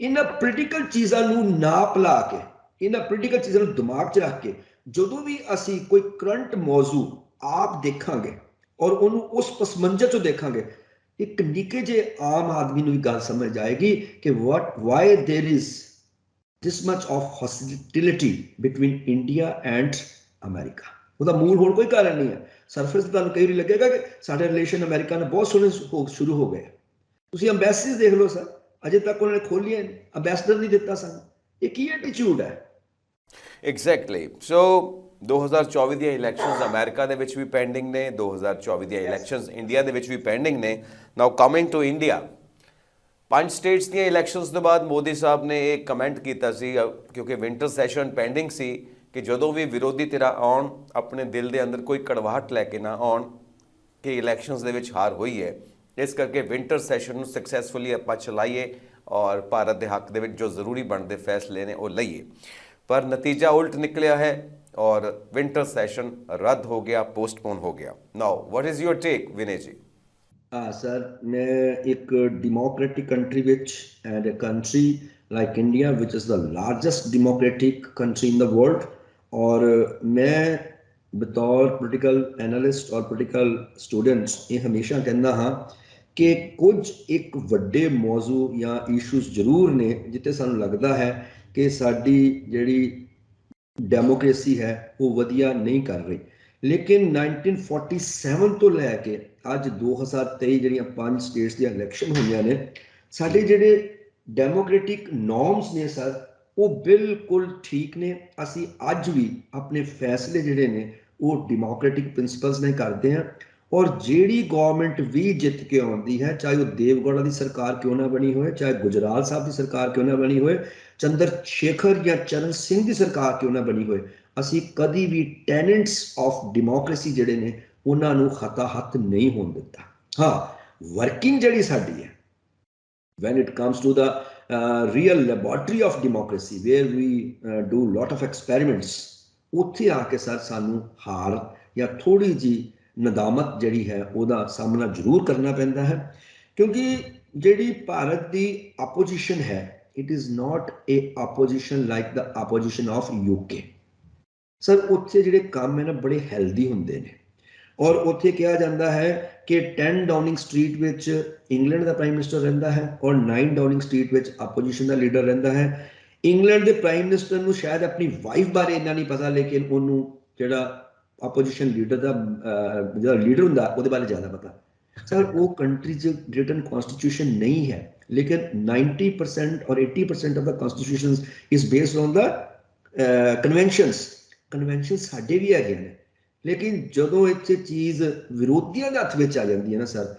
ਇਹਨਾਂ ਪੋਲੀਟੀਕਲ ਚੀਜ਼ਾਂ ਨੂੰ ਨਾਪ ਲਾ ਕੇ, ਇਹਨਾਂ ਪੋਲੀਟੀਕਲ ਚੀਜ਼ਾਂ ਨੂੰ ਦਿਮਾਗ 'ਚ ਰੱਖ ਕੇ, ਜਦੋਂ ਵੀ ਅਸੀਂ ਕੋਈ ਕਰੰਟ ਮੌਜੂ ਆਪ ਦੇਖਾਂਗੇ ਔਰ ਉਹਨੂੰ ਉਸ ਪਸਮੰਜਰ 'ਚੋਂ ਦੇਖਾਂਗੇ, ਇੱਕ ਨਿੱਕੇ ਜਿਹੇ ਆਮ ਆਦਮੀ ਨੂੰ ਵੀ ਗੱਲ ਸਮਝ ਆਏਗੀ ਕਿ why there is this much of hostility between India and America। ਉਹਦਾ ਮੂਲ ਹੋਰ ਕੋਈ ਕਾਰਨ ਨਹੀਂ ਹੈ। ਸਰਫੇਸ ਤੇ ਤੁਹਾਨੂੰ ਕਈ ਵਾਰੀ ਲੱਗੇਗਾ ਕਿ ਸਾਡੇ ਰਿਲੇਸ਼ਨ ਅਮਰੀਕਾ ਨਾਲ ਬਹੁਤ ਸੋਹਣੇ ਸ਼ੁਰੂ ਹੋ ਗਏ। ਤੁਸੀਂ ਅੰਬੈਸੀਜ਼ ਦੇਖ ਲਓ ਸਰ, ਅਜੇ ਤੱਕ ਉਹਨਾਂ ਨੇ ਖੋਲੀਆਂ ਨਹੀਂ, ਅੰਬੈਸਡਰ ਨਹੀਂ ਦਿੱਤਾ ਸਾਨੂੰ। ਇਹ ਕੀ ਐਟੀਟਿਊਡ ਹੈ? ਐਗਜ਼ੈਕਟਲੀ। ਸੋ 2024 ਦੀਆਂ ਇਲੈਕਸ਼ਨਸ ਅਮਰੀਕਾ ਦੇ ਵਿੱਚ ਵੀ ਪੈਂਡਿੰਗ ਨੇ, 2024 ਦੀਆਂ ਇਲੈਕਸ਼ਨਸ ਇੰਡੀਆ ਦੇ ਵਿੱਚ ਵੀ ਪੈਂਡਿੰਗ ਨੇ। ਨਾਓ ਕਮਿੰਗ ਟੂ ਇੰਡੀਆ, 5 ਸਟੇਟਸ ਦੀਆਂ ਇਲੈਕਸ਼ਨਸ ਤੋਂ ਬਾਅਦ ਮੋਦੀ ਸਾਹਿਬ ਨੇ ਇਹ ਕਮੈਂਟ ਕੀਤਾ ਸੀ, ਕਿਉਂਕਿ ਵਿੰਟਰ ਸੈਸ਼ਨ ਪੈਂਡਿੰਗ ਸੀ, ਕਿ ਜਦੋਂ ਵੀ ਵਿਰੋਧੀ ਧਿਰਾਂ ਆਉਣ, ਆਪਣੇ ਦਿਲ ਦੇ ਅੰਦਰ ਕੋਈ ਕੜਵਾਹਟ ਲੈ ਕੇ ਨਾ ਆਉਣ ਕਿ ਇਲੈਕਸ਼ਨਸ ਦੇ ਵਿੱਚ ਹਾਰ ਹੋਈ ਹੈ, ਇਸ ਕਰਕੇ ਵਿੰਟਰ ਸੈਸ਼ਨ ਨੂੰ ਸਕਸੈਸਫੁਲੀ ਆਪਾਂ ਚਲਾਈਏ ਔਰ ਭਾਰਤ ਦੇ ਹੱਕ ਦੇ ਵਿੱਚ ਜੋ ਜ਼ਰੂਰੀ ਬਣਦੇ ਫੈਸਲੇ ਨੇ ਉਹ ਲਈਏ। ਪਰ ਨਤੀਜਾ ਉਲਟ ਨਿਕਲਿਆ ਹੈ ਔਰ ਵਿੰਟਰ ਸੈਸ਼ਨ ਰੱਦ ਹੋ ਗਿਆ, ਪੋਸਟਪੋਨ ਹੋ ਗਿਆ। Now what is your take Vinay ji? ਹਾਂ ਸਰ, ਮੈਂ ਇੱਕ ਡੈਮੋਕ੍ਰੈਟਿਕ ਕੰਟਰੀ ਵਿੱਚ and a country like India which is the largest democratic country in the world, ਔਰ ਮੈਂ ਬਤੌਰ ਪੋਲੀਟੀਕਲ ਐਨਾਲਿਸਟ ਔਰ ਪੋਲੀਟੀਕਲ ਸਟੂਡੈਂਟਸ ਇਹ ਹਮੇਸ਼ਾ ਕਹਿੰਦਾ ਹਾਂ ਕਿ ਕੁਝ ਇੱਕ ਵੱਡੇ ਮੌਜੂ ਜਾਂ ਇਸ਼ੂਜ਼ ਜ਼ਰੂਰ ਨੇ ਜਿੱਥੇ ਸਾਨੂੰ ਲੱਗਦਾ ਹੈ ਕਿ ਸਾਡੀ ਜਿਹੜੀ ਡੈਮੋਕ੍ਰੇਸੀ ਹੈ ਉਹ ਵਧੀਆ ਨਹੀਂ ਕਰ ਰਹੀ। ਲੇਕਿਨ 1947 ਤੋਂ ਲੈ ਕੇ ਅੱਜ 2023 ਜਿਹੜੀਆਂ 5 ਸਟੇਟਸ ਦੀਆਂ ਇਲੈਕਸ਼ਨ ਹੋਈਆਂ ਨੇ, ਸਾਡੇ ਜਿਹੜੇ ਡੈਮੋਕ੍ਰੈਟਿਕ ਨੋਰਮਸ ਨੇ ਸਰ, ਉਹ ਬਿਲਕੁਲ ਠੀਕ ਨੇ। ਅਸੀਂ ਅੱਜ ਵੀ ਆਪਣੇ ਫੈਸਲੇ ਜਿਹੜੇ ਨੇ ਉਹ ਡੈਮੋਕ੍ਰੈਟਿਕ ਪ੍ਰਿੰਸੀਪਲਸ ਨਾਲ ਕਰਦੇ ਹਾਂ, ਔਰ ਜਿਹੜੀ ਗਵਰਨਮੈਂਟ ਵੀ ਜਿੱਤ ਕੇ ਆਉਂਦੀ ਹੈ, ਚਾਹੇ ਉਹ ਦੇਵਗੌੜਾ ਦੀ ਸਰਕਾਰ ਕਿਉਂ ਨਾ ਬਣੀ ਹੋਏ, ਚਾਹੇ ਗੁਜਰਾਲ ਸਾਹਿਬ ਦੀ ਸਰਕਾਰ ਕਿਉਂ ਨਾ ਬਣੀ ਹੋਏ, ਚੰਦਰ ਸ਼ੇਖਰ ਜਾਂ ਚਰਨ ਸਿੰਘ ਦੀ ਸਰਕਾਰ ਕਿਉਂ ਨਾ ਬਣੀ ਹੋਏ, ਅਸੀਂ ਕਦੀ ਵੀ ਟੈਨੈਂਟਸ ਆਫ ਡੈਮੋਕ੍ਰੇਸੀ ਜਿਹੜੇ ਨੇ ਉਹਨਾਂ ਨੂੰ ਹੱਥ ਨਹੀਂ ਹੋਣ ਦਿੱਤਾ। ਹਾਂ, ਵਰਕਿੰਗ ਜਿਹੜੀ ਸਾਡੀ ਹੈ, when it comes to the real laboratory of democracy where we do lot of experiments, ਉੱਥੇ ਆ ਕੇ ਸਰ ਸਾਨੂੰ ਹਾਰ ਜਾਂ ਥੋੜੀ ਜੀ ਨਦਾਮਤ ਜਿਹੜੀ ਹੈ ਉਹਦਾ ਸਾਹਮਣਾ ਜ਼ਰੂਰ ਕਰਨਾ ਪੈਂਦਾ ਹੈ, ਕਿਉਂਕਿ ਜਿਹੜੀ ਭਾਰਤ ਦੀ ਆਪੋਜੀਸ਼ਨ ਹੈ, it is not a opposition like the opposition of UK। Sir ਉੱਥੇ ਜਿਹੜੇ ਕੰਮ ਹੈ ਨਾ ਬੜੇ ਹੈਲਦੀ ਹੁੰਦੇ ਨੇ, ਔਰ ਉੱਥੇ ਕਿਹਾ ਜਾਂਦਾ ਹੈ ਕਿ 10 ਡਾਊਨਿੰਗ ਸਟਰੀਟ ਵਿੱਚ ਇੰਗਲੈਂਡ ਦਾ ਪ੍ਰਾਈਮ ਮਿਨਿਸਟਰ ਰਹਿੰਦਾ ਹੈ ਔਰ 9 ਡਾਊਨਿੰਗ ਸਟਰੀਟ ਵਿੱਚ ਆਪੋਜੀਸ਼ਨ ਦਾ ਲੀਡਰ ਰਹਿੰਦਾ ਹੈ। ਇੰਗਲੈਂਡ ਦੇ ਪ੍ਰਾਈਮ ਮਿਨਿਸਟਰ ਨੂੰ ਸ਼ਾਇਦ ਆਪਣੀ ਵਾਈਫ ਬਾਰੇ ਇੰਨਾ ਨਹੀਂ ਪਤਾ, ਲੇਕਿਨ ਉਹਨੂੰ ਜਿਹੜਾ ਆਪੋਜੀਸ਼ਨ ਲੀਡਰ ਦਾ ਜਿਹੜਾ ਲੀਡਰ ਹੁੰਦਾ ਉਹਦੇ ਬਾਰੇ ਜ਼ਿਆਦਾ ਪਤਾ। ਸਰ ਉਹ ਕੰਟਰੀ 'ਚ ਰਿਟਨ ਕੌਨਸਟੀਟਿਊਸ਼ਨ ਨਹੀਂ ਹੈ, ਲੇਕਿਨ 90% ਔਰ 80% of the constitution is based on the convention ਸਾਡੇ ਵੀ ਹੈਗੇ ਨੇ। ਲੇਕਿਨ ਜਦੋਂ ਇੱਥੇ ਚੀਜ਼ ਵਿਰੋਧੀਆਂ ਦੇ ਹੱਥ ਵਿੱਚ ਆ ਜਾਂਦੀ ਹੈ ਨਾ ਸਰ,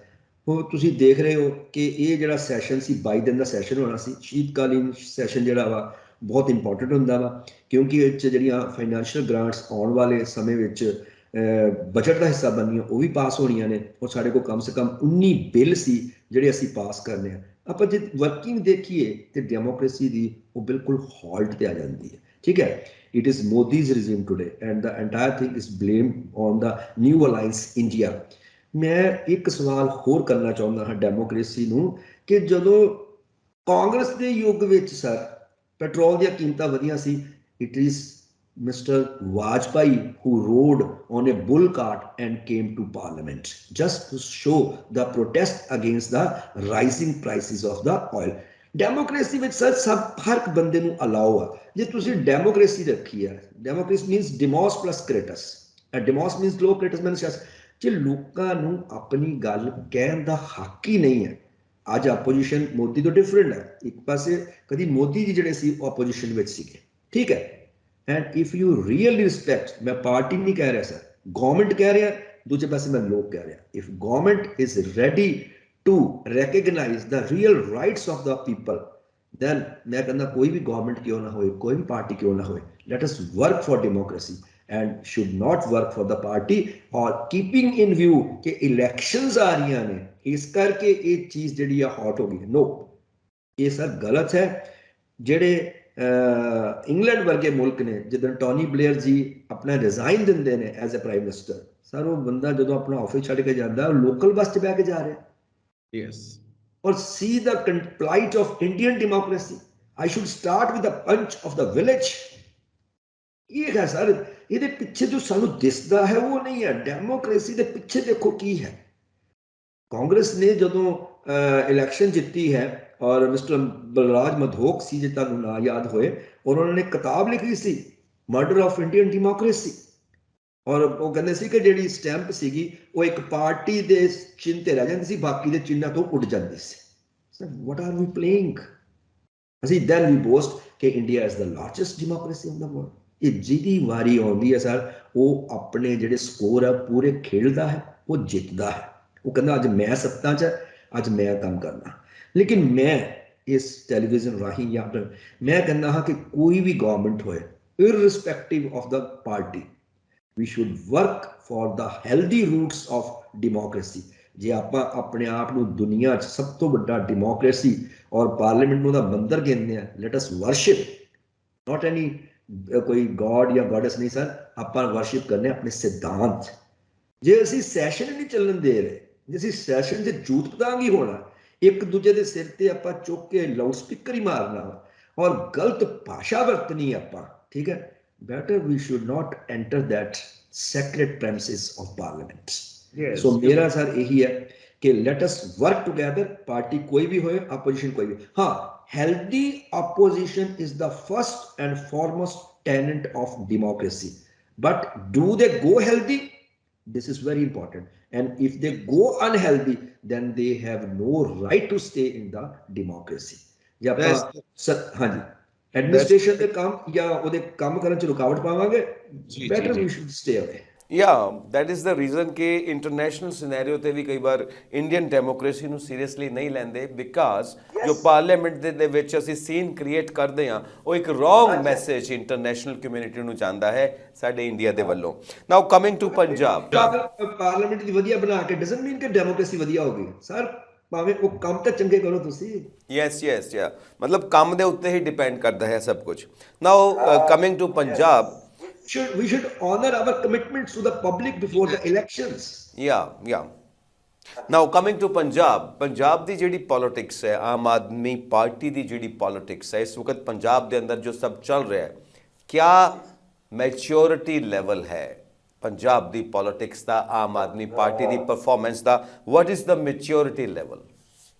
ਉਹ ਤੁਸੀਂ ਦੇਖ ਰਹੇ ਹੋ ਕਿ ਇਹ ਜਿਹੜਾ ਸੈਸ਼ਨ ਸੀ 22 ਦਿਨ ਦਾ ਸੈਸ਼ਨ ਹੋਣਾ ਸੀ, ਸ਼ੀਤਕਾਲੀਨ ਸੈਸ਼ਨ ਜਿਹੜਾ ਵਾ ਬਹੁਤ ਇੰਪੋਰਟੈਂਟ ਹੁੰਦਾ ਵਾ, ਕਿਉਂਕਿ ਇਹ 'ਚ ਜਿਹੜੀਆਂ ਫਾਈਨੈਂਸ਼ੀਅਲ ਗ੍ਰਾਂਟਸ ਆਉਣ ਵਾਲੇ ਸਮੇਂ ਵਿੱਚ ਬਜਟ ਦਾ ਹਿੱਸਾ ਬਣਨੀਆਂ ਉਹ ਵੀ ਪਾਸ ਹੋਣੀਆਂ ਨੇ, ਔਰ ਸਾਡੇ ਕੋਲ ਕਮ ਸੇ ਕਮ 19 ਬਿੱਲ ਸੀ ਜਿਹੜੇ ਅਸੀਂ ਪਾਸ ਕਰਨੇ ਆ। ਆਪਾਂ ਜੇ ਵਰਕਿੰਗ ਦੇਖੀਏ ਤੇ ਡੈਮੋਕ੍ਰੇਸੀ ਦੀ ਉਹ ਬਿਲਕੁਲ ਹਾਲਟ ਤੇ ਆ ਜਾਂਦੀ ਹੈ, ਠੀਕ ਹੈ। It is Modi's regime today and the entire thing is blamed on the new alliance India। ਮੈਂ ਇੱਕ ਸਵਾਲ ਹੋਰ ਕਰਨਾ ਚਾਹੁੰਦਾ ਹਾਂ ਡੈਮੋਕ੍ਰੇਸੀ ਨੂੰ, ਕਿ ਜਦੋਂ ਕਾਂਗਰਸ ਦੇ ਯੁੱਗ ਵਿੱਚ ਸਰ ਪੈਟਰੋਲ ਦੀਆਂ ਕੀਮਤਾਂ ਵਧੀਆਂ ਸੀ, it is Mr. Vajpayee who rode on a bull cart and came to parliament just to show the protest against the rising prices of the oil। Democracy ਵਿੱਚ ਸਰ ਹਰ ਇੱਕ ਬੰਦੇ ਨੂੰ ਅਲਾਓ ਆ। ਜੇ ਤੁਸੀਂ ਡੈਮੋਕ੍ਰੇਸੀ ਰੱਖੀ ਹੈ, ਡੈਮੋਕ੍ਰੇਸੀ ਮੀਨਸ ਡਿਮੋਸ ਪਲਸ ਕ੍ਰੇਟਸ, ਡਿਮੋਸ ਮੀਨਸ ਲੋਕ, ਕ੍ਰੇਟਸ ਮੀਨਸ ਸਿਆਸਤ। ਜੇ ਲੋਕਾਂ ਨੂੰ ਆਪਣੀ ਗੱਲ ਕਹਿਣ ਦਾ ਹੱਕ ਹੀ ਨਹੀਂ ਹੈ, ਅੱਜ ਆਪੋਜੀਸ਼ਨ ਮੋਦੀ ਤੋਂ ਡਿਫਰੈਂਟ ਹੈ। ਇੱਕ ਪਾਸੇ ਕਦੀ ਮੋਦੀ ਜੀ ਜਿਹੜੇ ਸੀ ਉਹ ਆਪੋਜੀਸ਼ਨ ਵਿੱਚ ਸੀਗੇ, ਠੀਕ ਹੈ, and if you really respect, ਮੈਂ ਪਾਰਟੀ ਨਹੀਂ ਕਹਿ ਰਿਹਾ ਸਰ, ਗਵਰਨਮੈਂਟ ਕਹਿ ਰਿਹਾ, ਦੂਜੇ ਪਾਸੇ ਮੈਂ ਲੋਕ ਕਹਿ ਰਿਹਾ, if government is ready to recognize the real rights of the people, then मैं कहना कोई भी गवर्नमेंट क्यों ना होए, कोई भी पार्टी क्यों ना होए, let us work for democracy and should not work for the party or keeping in view कि elections आ रही ने इस करके ये चीज ਜਿਹੜੀ ਆ hot हो गई। नो, ये सर गलत है। ਜਿਹੜੇ ਇੰਗਲੈਂਡ ਵਰਗੇ ਮੁਲਕ ਨੇ, ਜਦੋਂ ਟੋਨੀ ਬਲੇਅਰ ਜੀ ਆਪਣਾ ਰਿਜ਼ਾਈਨ ਦਿੰਦੇ ਨੇ as a prime minister, sir ਉਹ ਬੰਦਾ ਜਦੋਂ ਆਪਣਾ ਆਫਿਸ ਛੱਡ ਕੇ ਜਾਂਦਾ, ਲੋਕਲ ਬੱਸ 'ਚ ਬਹਿ ਕੇ ਜਾ ਰਿਹਾ। Yes. Or see the plight of Indian democracy. I should start with the punch of the village. ਇਹ ਹੈ ਸਰ, ਇਹਦੇ ਪਿੱਛੇ ਜੋ ਸਾਨੂੰ ਦਿਸਦਾ ਹੈ ਉਹ ਨਹੀਂ ਹੈ। ਡੈਮੋਕ੍ਰੇਸੀ ਦੇ ਪਿੱਛੇ ਦੇਖੋ ਕੀ ਹੈ। ਕਾਂਗਰਸ ਨੇ ਜਦੋਂ ਇਲੈਕਸ਼ਨ ਜਿੱਤੀ ਹੈ ਔਰ ਮਿਸਟਰ ਬਲਰਾਜ ਮਧੋਕ ਸੀ, ਜੇ ਤੁਹਾਨੂੰ ਨਾ ਯਾਦ ਹੋਏ, ਔਰ ਉਹਨਾਂ ਨੇ ਕਿਤਾਬ ਲਿਖੀ ਸੀ ਮਰਡਰ ਆਫ ਇੰਡੀਅਨ ਡੈਮੋਕ੍ਰੇਸੀ। ਔਰ ਉਹ ਕਹਿੰਦੇ ਸੀ ਕਿ ਜਿਹੜੀ ਸਟੈਂਪ ਸੀਗੀ ਉਹ ਇੱਕ ਪਾਰਟੀ ਦੇ ਚਿੰਨ੍ਹ ਤੇ ਰਹਿ ਜਾਂਦੀ ਸੀ, ਬਾਕੀ ਦੇ ਚਿੰਨ੍ਹਾਂ ਤੋਂ ਉੱਡ ਜਾਂਦੀ ਸੀ। Sir what are we playing? ਅਸੀਂ ਦੈਨ ਵੀ ਬੋਸਟ ਕਿ India is the largest democracy in the world. ਇਹ ਜਿਹਦੀ ਵਾਰੀ ਆਉਂਦੀ ਹੈ ਸਰ, ਉਹ ਆਪਣੇ ਜਿਹੜੇ ਸਕੋਰ ਆ ਪੂਰੇ ਖੇਡਦਾ ਹੈ, ਉਹ ਜਿੱਤਦਾ ਹੈ। ਉਹ ਕਹਿੰਦਾ ਅੱਜ ਮੈਂ ਸੱਤਾ 'ਚ, ਅੱਜ ਮੈਂ ਕੰਮ ਕਰਨਾ। ਲੇਕਿਨ ਮੈਂ ਇਸ ਟੈਲੀਵਿਜ਼ਨ ਰਾਹੀਂ ਜਾਂ ਮੈਂ ਕਹਿੰਦਾ ਹਾਂ ਕਿ ਕੋਈ ਵੀ ਗਵਰਨਮੈਂਟ ਹੋਏ, irrespective of the party, we should work for the healthy roots of democracy। ਜੇ ਆਪਾਂ ਆਪਣੇ ਆਪ ਨੂੰ ਦੁਨੀਆ 'ਚ ਸਭ ਤੋਂ ਵੱਡਾ ਡੈਮੋਕ੍ਰੇਸੀ ਔਰ ਪਾਰਲੀਮੈਂਟ ਨੂੰ ਦਾ ਮੰਦਰ ਕਹਿੰਦੇ ਆ, ਲੈਟ ਅਸ ਵਰਸ਼ਿਪ ਨਾਟ ਐਨੀ ਕੋਈ ਗॉड ਜਾਂ ਗॉडेस ਨਹੀਂ ਸਰ, ਆਪਾਂ ਵਰਸ਼ਿਪ ਕਰਨੇ ਆਪਣੇ ਸਿਧਾਂਤ। ਜੇ ਅਸੀਂ ਸੈਸ਼ਨ ਨਹੀਂ ਚੱਲਣ ਦੇ ਰਹੇ, ਜੇ ਅਸੀਂ ਸੈਸ਼ਨ 'ਚ ਜੂਤ ਪਤੰਗ ਹੀ ਹੋਣਾ, ਇੱਕ ਦੂਜੇ ਦੇ ਸਿਰ ਤੇ ਆਪਾਂ ਚੁੱਕ ਕੇ ਲਾਊਡ ਸਪੀਕਰ ਹੀ ਮਾਰਨਾ ਔਰ ਗਲਤ ਭਾਸ਼ਾ ਵਰਤਣੀ ਆਪਾਂ, ਠੀਕ ਹੈ, better we should not enter that sacred premises of parliament। Yes. So मेरा सर यही है कि let us work together, party कोई भी होए, opposition कोई भी। हाँ, healthy opposition is the first and foremost tenet of democracy, but do they go healthy? This is very important, and if they go unhealthy, then they have no right to stay in the democracy। ਜੇ ਆਪਾਂ ਹਾਂਜੀ administration ਦੇ ਕੰਮ ਜਾਂ ਉਹਦੇ ਕੰਮ ਕਰਨ 'ਚ ਰੁਕਾਵਟ ਪਾਵਾਂਗੇ, ਬੈਟਰ ਵੀ ਸ਼ੁਡ ਸਟੇ ਅਵੇ। that is the reason ਕਿ ਇੰਟਰਨੈਸ਼ਨਲ ਸਿਨੈਰੀਓ ਤੇ ਵੀ ਕਈ ਵਾਰ ਇੰਡੀਅਨ ਡੈਮੋਕ੍ਰੇਸੀ ਨੂੰ ਸੀਰੀਅਸਲੀ ਨਹੀਂ ਲੈਂਦੇ, ਬਿਕਾਜ਼ ਜੋ ਪਾਰਲੀਮੈਂਟ ਦੇ ਵਿੱਚ ਅਸੀਂ ਸੀਨ ਕ੍ਰੀਏਟ ਕਰਦੇ ਹਾਂ, ਉਹ ਇੱਕ ਰੋਂਗ ਮੈਸੇਜ ਇੰਟਰਨੈਸ਼ਨਲ ਕਮਿਊਨਿਟੀ ਨੂੰ ਜਾਂਦਾ ਹੈ ਸਾਡੇ ਇੰਡੀਆ ਦੇ ਵੱਲੋਂ। ਨਾਓ ਕਮਿੰਗ ਟੂ ਪੰਜਾਬ, ਪਾਰਲੀਮੈਂਟ ਦੀ ਵਧੀਆ ਬਣਾ ਕੇ ਡਸਨਟ ਮੀਨ ਕਿ ਡੈਮੋਕ੍ਰੇਸੀ ਵਧੀਆ ਹੋ ਗਈ ਸਰ, ਭਾਵੇਂ ਉਹ ਕੰਮ ਤਾਂ ਚੰਗੇ ਕਰੋ ਤੁਸੀਂ। ਯੈਸ ਮਤਲਬ ਕੰਮ ਦੇ ਉੱਤੇ ਹੀ ਡਿਪੈਂਡ ਕਰਦਾ ਹੈ ਸਭ ਕੁਝ। Now coming to Punjab, we should honor our commitments to the public before the elections। Now coming to Punjab ਦੀ ਜਿਹੜੀ ਪੋਲਿਟਿਕਸ ਹੈ, ਆਮ ਆਦਮੀ ਪਾਰਟੀ ਦੀ ਜਿਹੜੀ ਪੋਲਿਟਿਕਸ ਹੈ ਇਸ ਵਕਤ ਪੰਜਾਬ ਦੇ ਅੰਦਰ ਜੋ ਸਭ ਚੱਲ ਰਿਹਾ ਹੈ, ਕਿਆ ਮੈਚਿਓਰਿਟੀ ਲੈਵਲ ਹੈ ਪੰਜਾਬ ਦੀ politics the, Aam Aadmi party the performance the? what is the maturity level?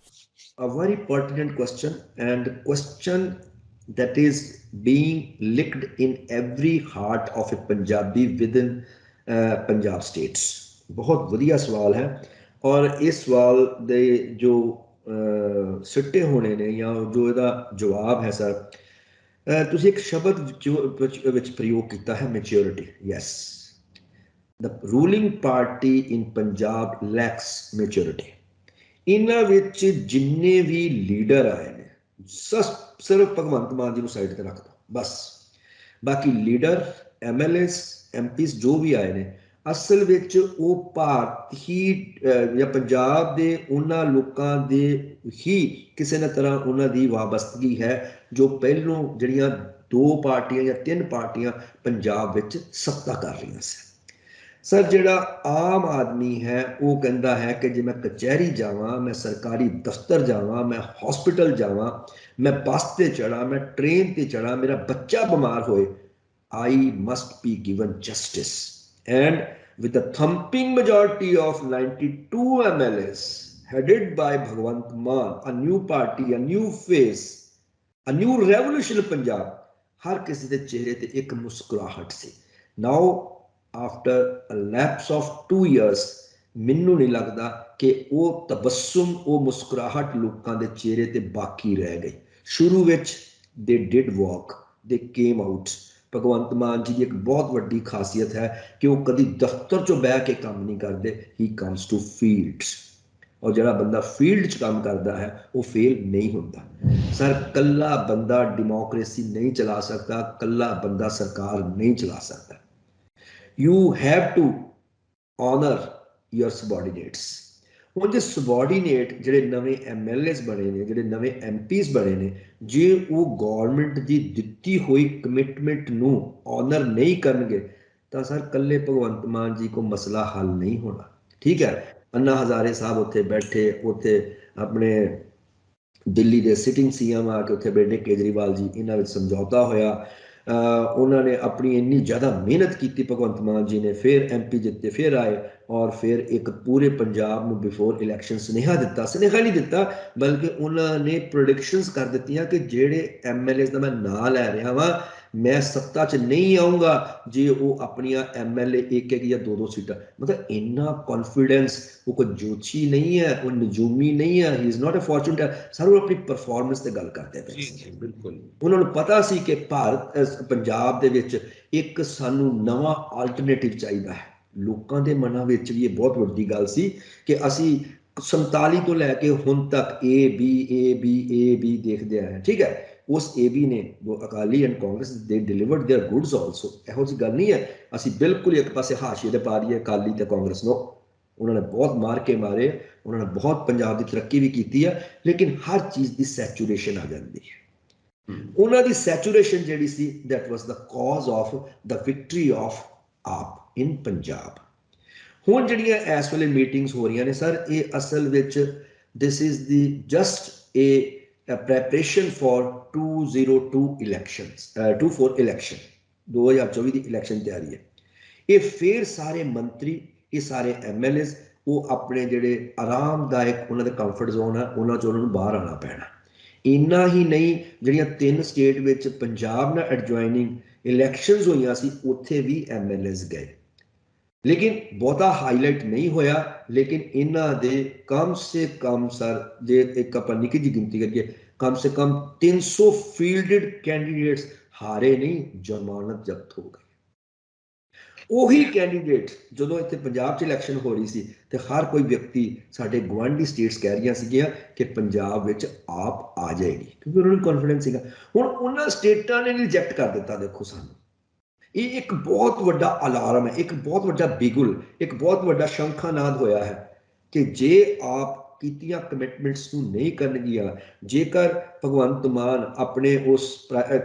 A very pertinent question, and question that is being licked in every heart of a Punjabi within Punjab states। बहुत ਵਧੀਆ ਸਵਾਲ ਹੈ, ਔਰ ਇਸ ਸਵਾਲ ਦੇ ਜੋ ਸਿੱਟੇ ਹੋਣੇ ਨੇ ਜਾਂ ਜੋ ਇਹਦਾ ਜਵਾਬ ਹੈ ਸਰ, ਤੁਸੀਂ ਇੱਕ ਸ਼ਬਦ ਵਿੱਚ ਪ੍ਰਯੋਗ ਕੀਤਾ ਹੈ, maturity. Yes, the ruling party in Punjab lacks maturity। ਇਹਨਾਂ ਵਿੱਚ ਜਿੰਨੇ ਵੀ ਲੀਡਰ ਆਏ ਨੇ, ਸਿਰਫ ਭਗਵੰਤ ਮਾਨ ਜੀ ਨੂੰ ਸਾਈਡ ਤੇ ਰੱਖ ਦੋ ਬਸ, ਬਾਕੀ ਲੀਡਰ MLAs MPs ਜੋ ਵੀ ਆਏ ਨੇ, ਅਸਲ ਵਿੱਚ ਉਹ ਭਾਰਤ ਹੀ ਜਾਂ ਪੰਜਾਬ ਦੇ ਉਹਨਾਂ ਲੋਕਾਂ ਦੇ ਹੀ ਕਿਸੇ ਨਾ ਤਰ੍ਹਾਂ ਉਹਨਾਂ ਦੀ ਵਾਬਸਤਗੀ ਹੈ ਜੋ ਪਹਿਲੋਂ ਜਿਹੜੀਆਂ 2 ਪਾਰਟੀਆਂ ਜਾਂ 3 ਪਾਰਟੀਆਂ ਪੰਜਾਬ ਵਿੱਚ ਸੱਤਾ ਕਰ ਰਹੀਆਂ ਸੀ। ਸਰ ਜਿਹੜਾ ਆਮ ਆਦਮੀ ਹੈ ਉਹ ਕਹਿੰਦਾ ਹੈ ਕਿ ਜੇ ਮੈਂ ਕਚਹਿਰੀ ਜਾਵਾਂ, ਮੈਂ ਸਰਕਾਰੀ ਦਫ਼ਤਰ ਜਾਵਾਂ, ਮੈਂ ਹਸਪੀਟਲ ਜਾਵਾਂ, ਮੈਂ ਬੱਸ ਤੇ ਚੜ੍ਹਾਂ, ਮੈਂ ਟ੍ਰੇਨ ਤੇ ਚੜ੍ਹਾਂ, ਮੇਰਾ ਬੱਚਾ ਬਿਮਾਰ ਹੋਏ, I must be given justice। And with the thumping majority of 92 MLAs headed by Bhagwant Mann, a new party, a new face, a new revolution in Punjab, ਹਰ ਕਿਸੇ ਦੇ ਚਿਹਰੇ ਤੇ ਇੱਕ ਮੁਸਕਰਾਹਟ ਸੀ। Now after a lapse of 2 years, ਮੈਨੂੰ ਨਹੀਂ ਲੱਗਦਾ ਕਿ ਉਹ ਤਬਸਮ, ਉਹ ਮੁਸਕਰਾਹਟ ਲੋਕਾਂ ਦੇ ਚਿਹਰੇ ਤੇ ਬਾਕੀ ਰਹਿ ਗਈ। ਸ਼ੁਰੂ ਵਿੱਚ they did walk, they came out। Bhagwant Mann ਜੀ ਦੀ ਇੱਕ ਬਹੁਤ ਵੱਡੀ ਖਾਸੀਅਤ ਹੈ ਕਿ ਉਹ ਕਦੀ ਦਫ਼ਤਰ 'ਚੋਂ ਬਹਿ ਕੇ ਕੰਮ ਨਹੀਂ ਕਰਦੇ, he comes to fields। ਔਰ ਜਿਹੜਾ ਬੰਦਾ ਫੀਲਡ 'ਚ ਕੰਮ ਕਰਦਾ ਹੈ ਉਹ ਫੇਲ ਨਹੀਂ ਹੁੰਦਾ। ਸਰ ਕੱਲਾ ਬੰਦਾ ਡੈਮੋਕ੍ਰੇਸੀ ਨਹੀਂ ਚਲਾ ਸਕਦਾ, ਕੱਲਾ ਬੰਦਾ ਸਰਕਾਰ ਨਹੀਂ ਚਲਾ ਸਕਦਾ। You have to honor your subordinates। ਹੁਣ ਜੇ subordinate ਜਿਹੜੇ ਨਵੇਂ MLAs ਬਣੇ ਨੇ, ਜਿਹੜੇ ਨਵੇਂ MPs ਬਣੇ ਨੇ, ਜੇ ਉਹ ਗੌਰਮੈਂਟ ਦੀ ਦਿੱਤੀ ਹੋਈ ਕਮਿਟਮੈਂਟ ਨੂੰ honor ਨਹੀਂ ਕਰਨਗੇ ਤਾਂ ਸਰ ਕੱਲੇ ਭਗਵੰਤ ਮਾਨ ਜੀ ਕੋ ਮਸਲਾ ਹੱਲ ਨਹੀਂ ਹੋਣਾ। ਠੀਕ ਹੈ, ਅੰਨਾ ਹਜ਼ਾਰੇ ਸਾਹਿਬ ਉੱਥੇ ਬੈਠੇ, ਉੱਥੇ ਆਪਣੇ ਦਿੱਲੀ ਦੇ ਸਿਟਿੰਗ CM ਆ ਕੇ ਉੱਥੇ ਬੈਠੇ, ਕੇਜਰੀਵਾਲ ਜੀ, ਇਹਨਾਂ ਵਿੱਚ ਸਮਝੌਤਾ ਹੋਇਆ। ਉਹਨਾਂ ਨੇ ਆਪਣੀ ਇੰਨੀ ਜ਼ਿਆਦਾ ਮਿਹਨਤ ਕੀਤੀ, ਭਗਵੰਤ ਮਾਨ ਜੀ ਨੇ, ਫਿਰ MP ਜਿੱਤੇ, ਫਿਰ ਆਏ ਔਰ ਫਿਰ ਇੱਕ ਪੂਰੇ ਪੰਜਾਬ ਨੂੰ ਬਿਫੋਰ ਇਲੈਕਸ਼ਨ ਸੁਨੇਹਾ ਦਿੱਤਾ, ਸੁਨੇਹਾ ਨਹੀਂ ਦਿੱਤਾ ਬਲਕਿ ਉਹਨਾਂ ਨੇ ਪ੍ਰੈਡਿਕਸ਼ਨਸ ਕਰ ਦਿੱਤੀਆਂ ਕਿ ਜਿਹੜੇ MLAs ਦਾ ਮੈਂ ਨਾਂ ਲੈ ਰਿਹਾ ਵਾਂ, ਮੈਂ ਸੱਤਾ 'ਚ ਨਹੀਂ ਆਊਂਗਾ ਜੇ ਉਹ ਆਪਣੀਆਂ MLA ਇੱਕ ਜਾਂ ਦੋ ਸੀਟਾਂ, ਮਤਲਬ ਇੰਨਾ ਕੌਨਫੀਡੈਂਸ। ਉਹ ਕੋਈ ਜੋਤਸ਼ੀ ਨਹੀਂ ਹੈ, ਉਹ ਨਜੂਮੀ ਨਹੀਂ ਹੈ, he is not a fortune teller. Sir ਉਹ ਆਪਣੀ ਪਰਫਾਰਮੈਂਸ ਤੇ ਗੱਲ ਕਰਦੇ ਪਏ ਸੀ। ਬਿਲਕੁਲ ਉਹਨਾਂ ਨੂੰ ਪਤਾ ਸੀ ਕਿ ਪੰਜਾਬ ਦੇ ਵਿੱਚ ਇੱਕ ਸਾਨੂੰ ਨਵਾਂ ਆਲਟਰਨੇਟਿਵ ਚਾਹੀਦਾ ਹੈ। ਲੋਕਾਂ ਦੇ ਮਨਾਂ ਵਿੱਚ ਵੀ ਇਹ ਬਹੁਤ ਵੱਡੀ ਗੱਲ ਸੀ ਕਿ ਅਸੀਂ 47 ਤੋਂ ਲੈ ਕੇ ਹੁਣ ਤੱਕ A B ਦੇਖਦੇ ਆਏ ਹਾਂ। ਠੀਕ ਹੈ, ਉਸ AB ਨੇ, ਜੋ ਅਕਾਲੀ ਐਂਡ ਕਾਂਗਰਸ, ਦੇ ਡਿਲੀਵਰਡ देयर ਗੁੱਡਸ ਆਲਸੋ। ਇਹੋ ਜਿਹੀ ਗੱਲ ਨਹੀਂ ਹੈ ਅਸੀਂ ਬਿਲਕੁਲ ਇੱਕ ਪਾਸੇ ਹਾਸ਼ੀਏ ਤੇ ਪਾ ਦਈਏ ਅਕਾਲੀ ਤੇ ਕਾਂਗਰਸ ਨੂੰ। ਉਹਨਾਂ ਨੇ ਬਹੁਤ ਮਾਰ ਕੇ ਮਾਰੇ, ਉਹਨਾਂ ਨੇ ਬਹੁਤ ਪੰਜਾਬ ਦੀ ਤਰੱਕੀ ਵੀ ਕੀਤੀ ਹੈ, ਲੇਕਿਨ ਹਰ ਚੀਜ਼ ਦੀ ਸੈਚੂਰੇਸ਼ਨ ਆ ਜਾਂਦੀ ਹੈ। ਉਹਨਾਂ ਦੀ ਸੈਚੂਰੇਸ਼ਨ ਜਿਹੜੀ ਸੀ, that was the cause of the victory of AAP in Punjab. ਹੁਣ ਜਿਹੜੀਆਂ ਇਸ ਵੇਲੇ ਮੀਟਿੰਗਸ ਹੋ ਰਹੀਆਂ ਨੇ ਸਰ, ਇਹ ਅਸਲ ਵਿੱਚ this is the just a preparation for 202 elections, 24 election, 2024 the election ਤਿਆਰੀ ਹੈ। ਇਹ ਫਿਰ ਸਾਰੇ ਮੰਤਰੀ, ਇਹ ਸਾਰੇ MLAs, ਉਹ ਆਪਣੇ ਜਿਹੜੇ ਆਰਾਮਦਾਇਕ ਉਹਨਾਂ ਦੇ ਕੰਫਰਟ ਜ਼ੋਨ ਆ, ਉਹਨਾਂ 'ਚ ਉਹਨਾਂ ਨੂੰ ਬਾਹਰ ਆਉਣਾ ਪੈਣਾ। ਇੰਨਾ ਹੀ ਨਹੀਂ, ਜਿਹੜੀਆਂ 3 ਸਟੇਟ ਵਿੱਚ ਪੰਜਾਬ ਨਾਲ ਐਡਜੁਆਇਨਿੰਗ ਇਲੈਕਸ਼ਨਸ ਹੋਈਆਂ ਸੀ, ਉੱਥੇ ਵੀ MLAs ਗਏ, ਲੇਕਿਨ ਬਹੁਤਾ ਹਾਈਲਾਈਟ ਨਹੀਂ ਹੋਇਆ। ਲੇਕਿਨ ਇਹਨਾਂ ਦੇ ਕਮ ਸੇ ਕਮ ਸਰ, ਜੇ ਇੱਕ ਆਪਾਂ ਨਿੱਕੀ ਜਿਹੀ ਗਿਣਤੀ ਕਰੀਏ, ਕਮ ਸੇ ਕਮ 300 ਫੀਲਡਡ ਕੈਂਡੀਡੇਟਸ ਹਾਰੇ ਨਹੀਂ, ਜ਼ਮਾਨਤ ਜ਼ਬਤ ਹੋ ਗਈ। ਉਹੀ ਕੈਂਡੀਡੇਟ ਜਦੋਂ ਇੱਥੇ ਪੰਜਾਬ 'ਚ ਇਲੈਕਸ਼ਨ ਹੋ ਰਹੀ ਸੀ ਤੇ ਹਰ ਕੋਈ ਵਿਅਕਤੀ, ਸਾਡੇ ਗੁਆਂਢੀ ਸਟੇਟਸ ਕਹਿ ਰਹੀਆਂ ਸੀਗੀਆਂ ਕਿ ਪੰਜਾਬ ਵਿੱਚ ਆਪ ਆ ਜਾਏਗੀ, ਕਿਉਂਕਿ ਉਹਨਾਂ ਨੂੰ ਕੌਨਫੀਡੈਂਸ ਸੀਗਾ। ਹੁਣ ਉਹਨਾਂ ਸਟੇਟਾਂ ਨੇ ਰਿਜੈਕਟ ਕਰ ਦਿੱਤਾ। ਦੇਖੋ ਸਾਨੂੰ ਇਹ ਇੱਕ ਬਹੁਤ ਵੱਡਾ ਅਲਾਰਮ ਹੈ, ਇੱਕ ਬਹੁਤ ਵੱਡਾ ਬਿਗੁਲ, ਇੱਕ ਬਹੁਤ ਵੱਡਾ ਸ਼ੰਖਾਨਾਦ ਹੋਇਆ ਹੈ ਕਿ ਜੇ ਆਪ ਕੀਤੀਆਂ ਕਮਿਟਮੈਂਟਸ ਨੂੰ ਨਹੀਂ ਕਰਨਗੀਆਂ, ਜੇਕਰ ਭਗਵੰਤ ਮਾਨ ਆਪਣੇ ਉਸ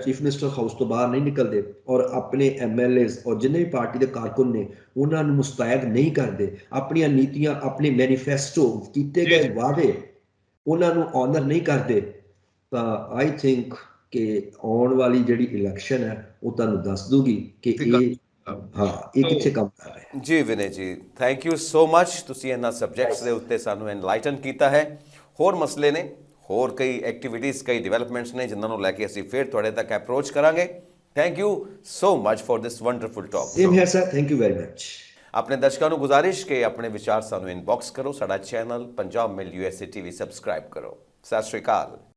ਚੀਫ ਮਿਨਿਸਟਰ ਹਾਊਸ ਤੋਂ ਬਾਹਰ ਨਹੀਂ ਨਿਕਲਦੇ ਔਰ ਆਪਣੇ MLAs ਔਰ ਜਿੰਨੇ ਵੀ ਪਾਰਟੀ ਦੇ ਕਾਰਕੁਨ ਨੇ ਉਹਨਾਂ ਨੂੰ ਮੁਸਤੈਦ ਨਹੀਂ ਕਰਦੇ, ਆਪਣੀਆਂ ਨੀਤੀਆਂ, ਆਪਣੇ ਮੈਨੀਫੈਸਟੋ, ਕੀਤੇ ਗਏ ਵਾਅਦੇ, ਉਹਨਾਂ ਨੂੰ ਆਨਰ ਨਹੀਂ ਕਰਦੇ, ਤਾਂ ਆਈ ਥਿੰਕ ਕਿ ਆਉਣ ਵਾਲੀ ਜਿਹੜੀ ਇਲੈਕਸ਼ਨ ਹੈ ਉਹ ਤੁਹਾਨੂੰ ਦੱਸ ਦੂਗੀ ਕਿ ਇਹ ਕਿੱਥੇ ਕੰਮ ਕਰ ਰਿਹਾ। ਜੀ ਵਿਨੇ ਜੀ, ਥੈਂਕ ਯੂ ਸੋ ਮਚ। ਤੁਸੀਂ ਇਹਨਾਂ ਸਬਜੈਕਟਸ ਦੇ ਉੱਤੇ ਸਾਨੂੰ ਐਨਲਾਈਟਨ ਕੀਤਾ ਹੈ। ਹੋਰ ਮਸਲੇ ਨੇ, ਹੋਰ ਕਈ ਐਕਟੀਵਿਟੀਜ਼, ਕਈ ਡਿਵੈਲਪਮੈਂਟਸ ਨੇ ਜਿਨ੍ਹਾਂ ਨੂੰ ਲੈ ਕੇ ਅਸੀਂ ਫਿਰ ਤੁਹਾਡੇ ਤੱਕ ਅਪਰੋਚ ਕਰਾਂਗੇ। Thank you so much for this wonderful talk. Same here sir, thank you very much. ਆਪਣੇ ਦਰਸ਼ਕਾਂ ਨੂੰ ਗੁਜ਼ਾਰਿਸ਼ ਕਿ ਆਪਣੇ ਵਿਚਾਰ ਸਾਨੂੰ ਇਨਬਾਕਸ ਕਰੋ। ਸਾਡਾ ਚੈਨਲ ਪੰਜਾਬ ਮੇਲ USA TV ਸਬਸਕ੍ਰਾਈਬ ਕਰੋ। ਸਤਿ ਸ਼੍ਰੀ ਅਕਾਲ।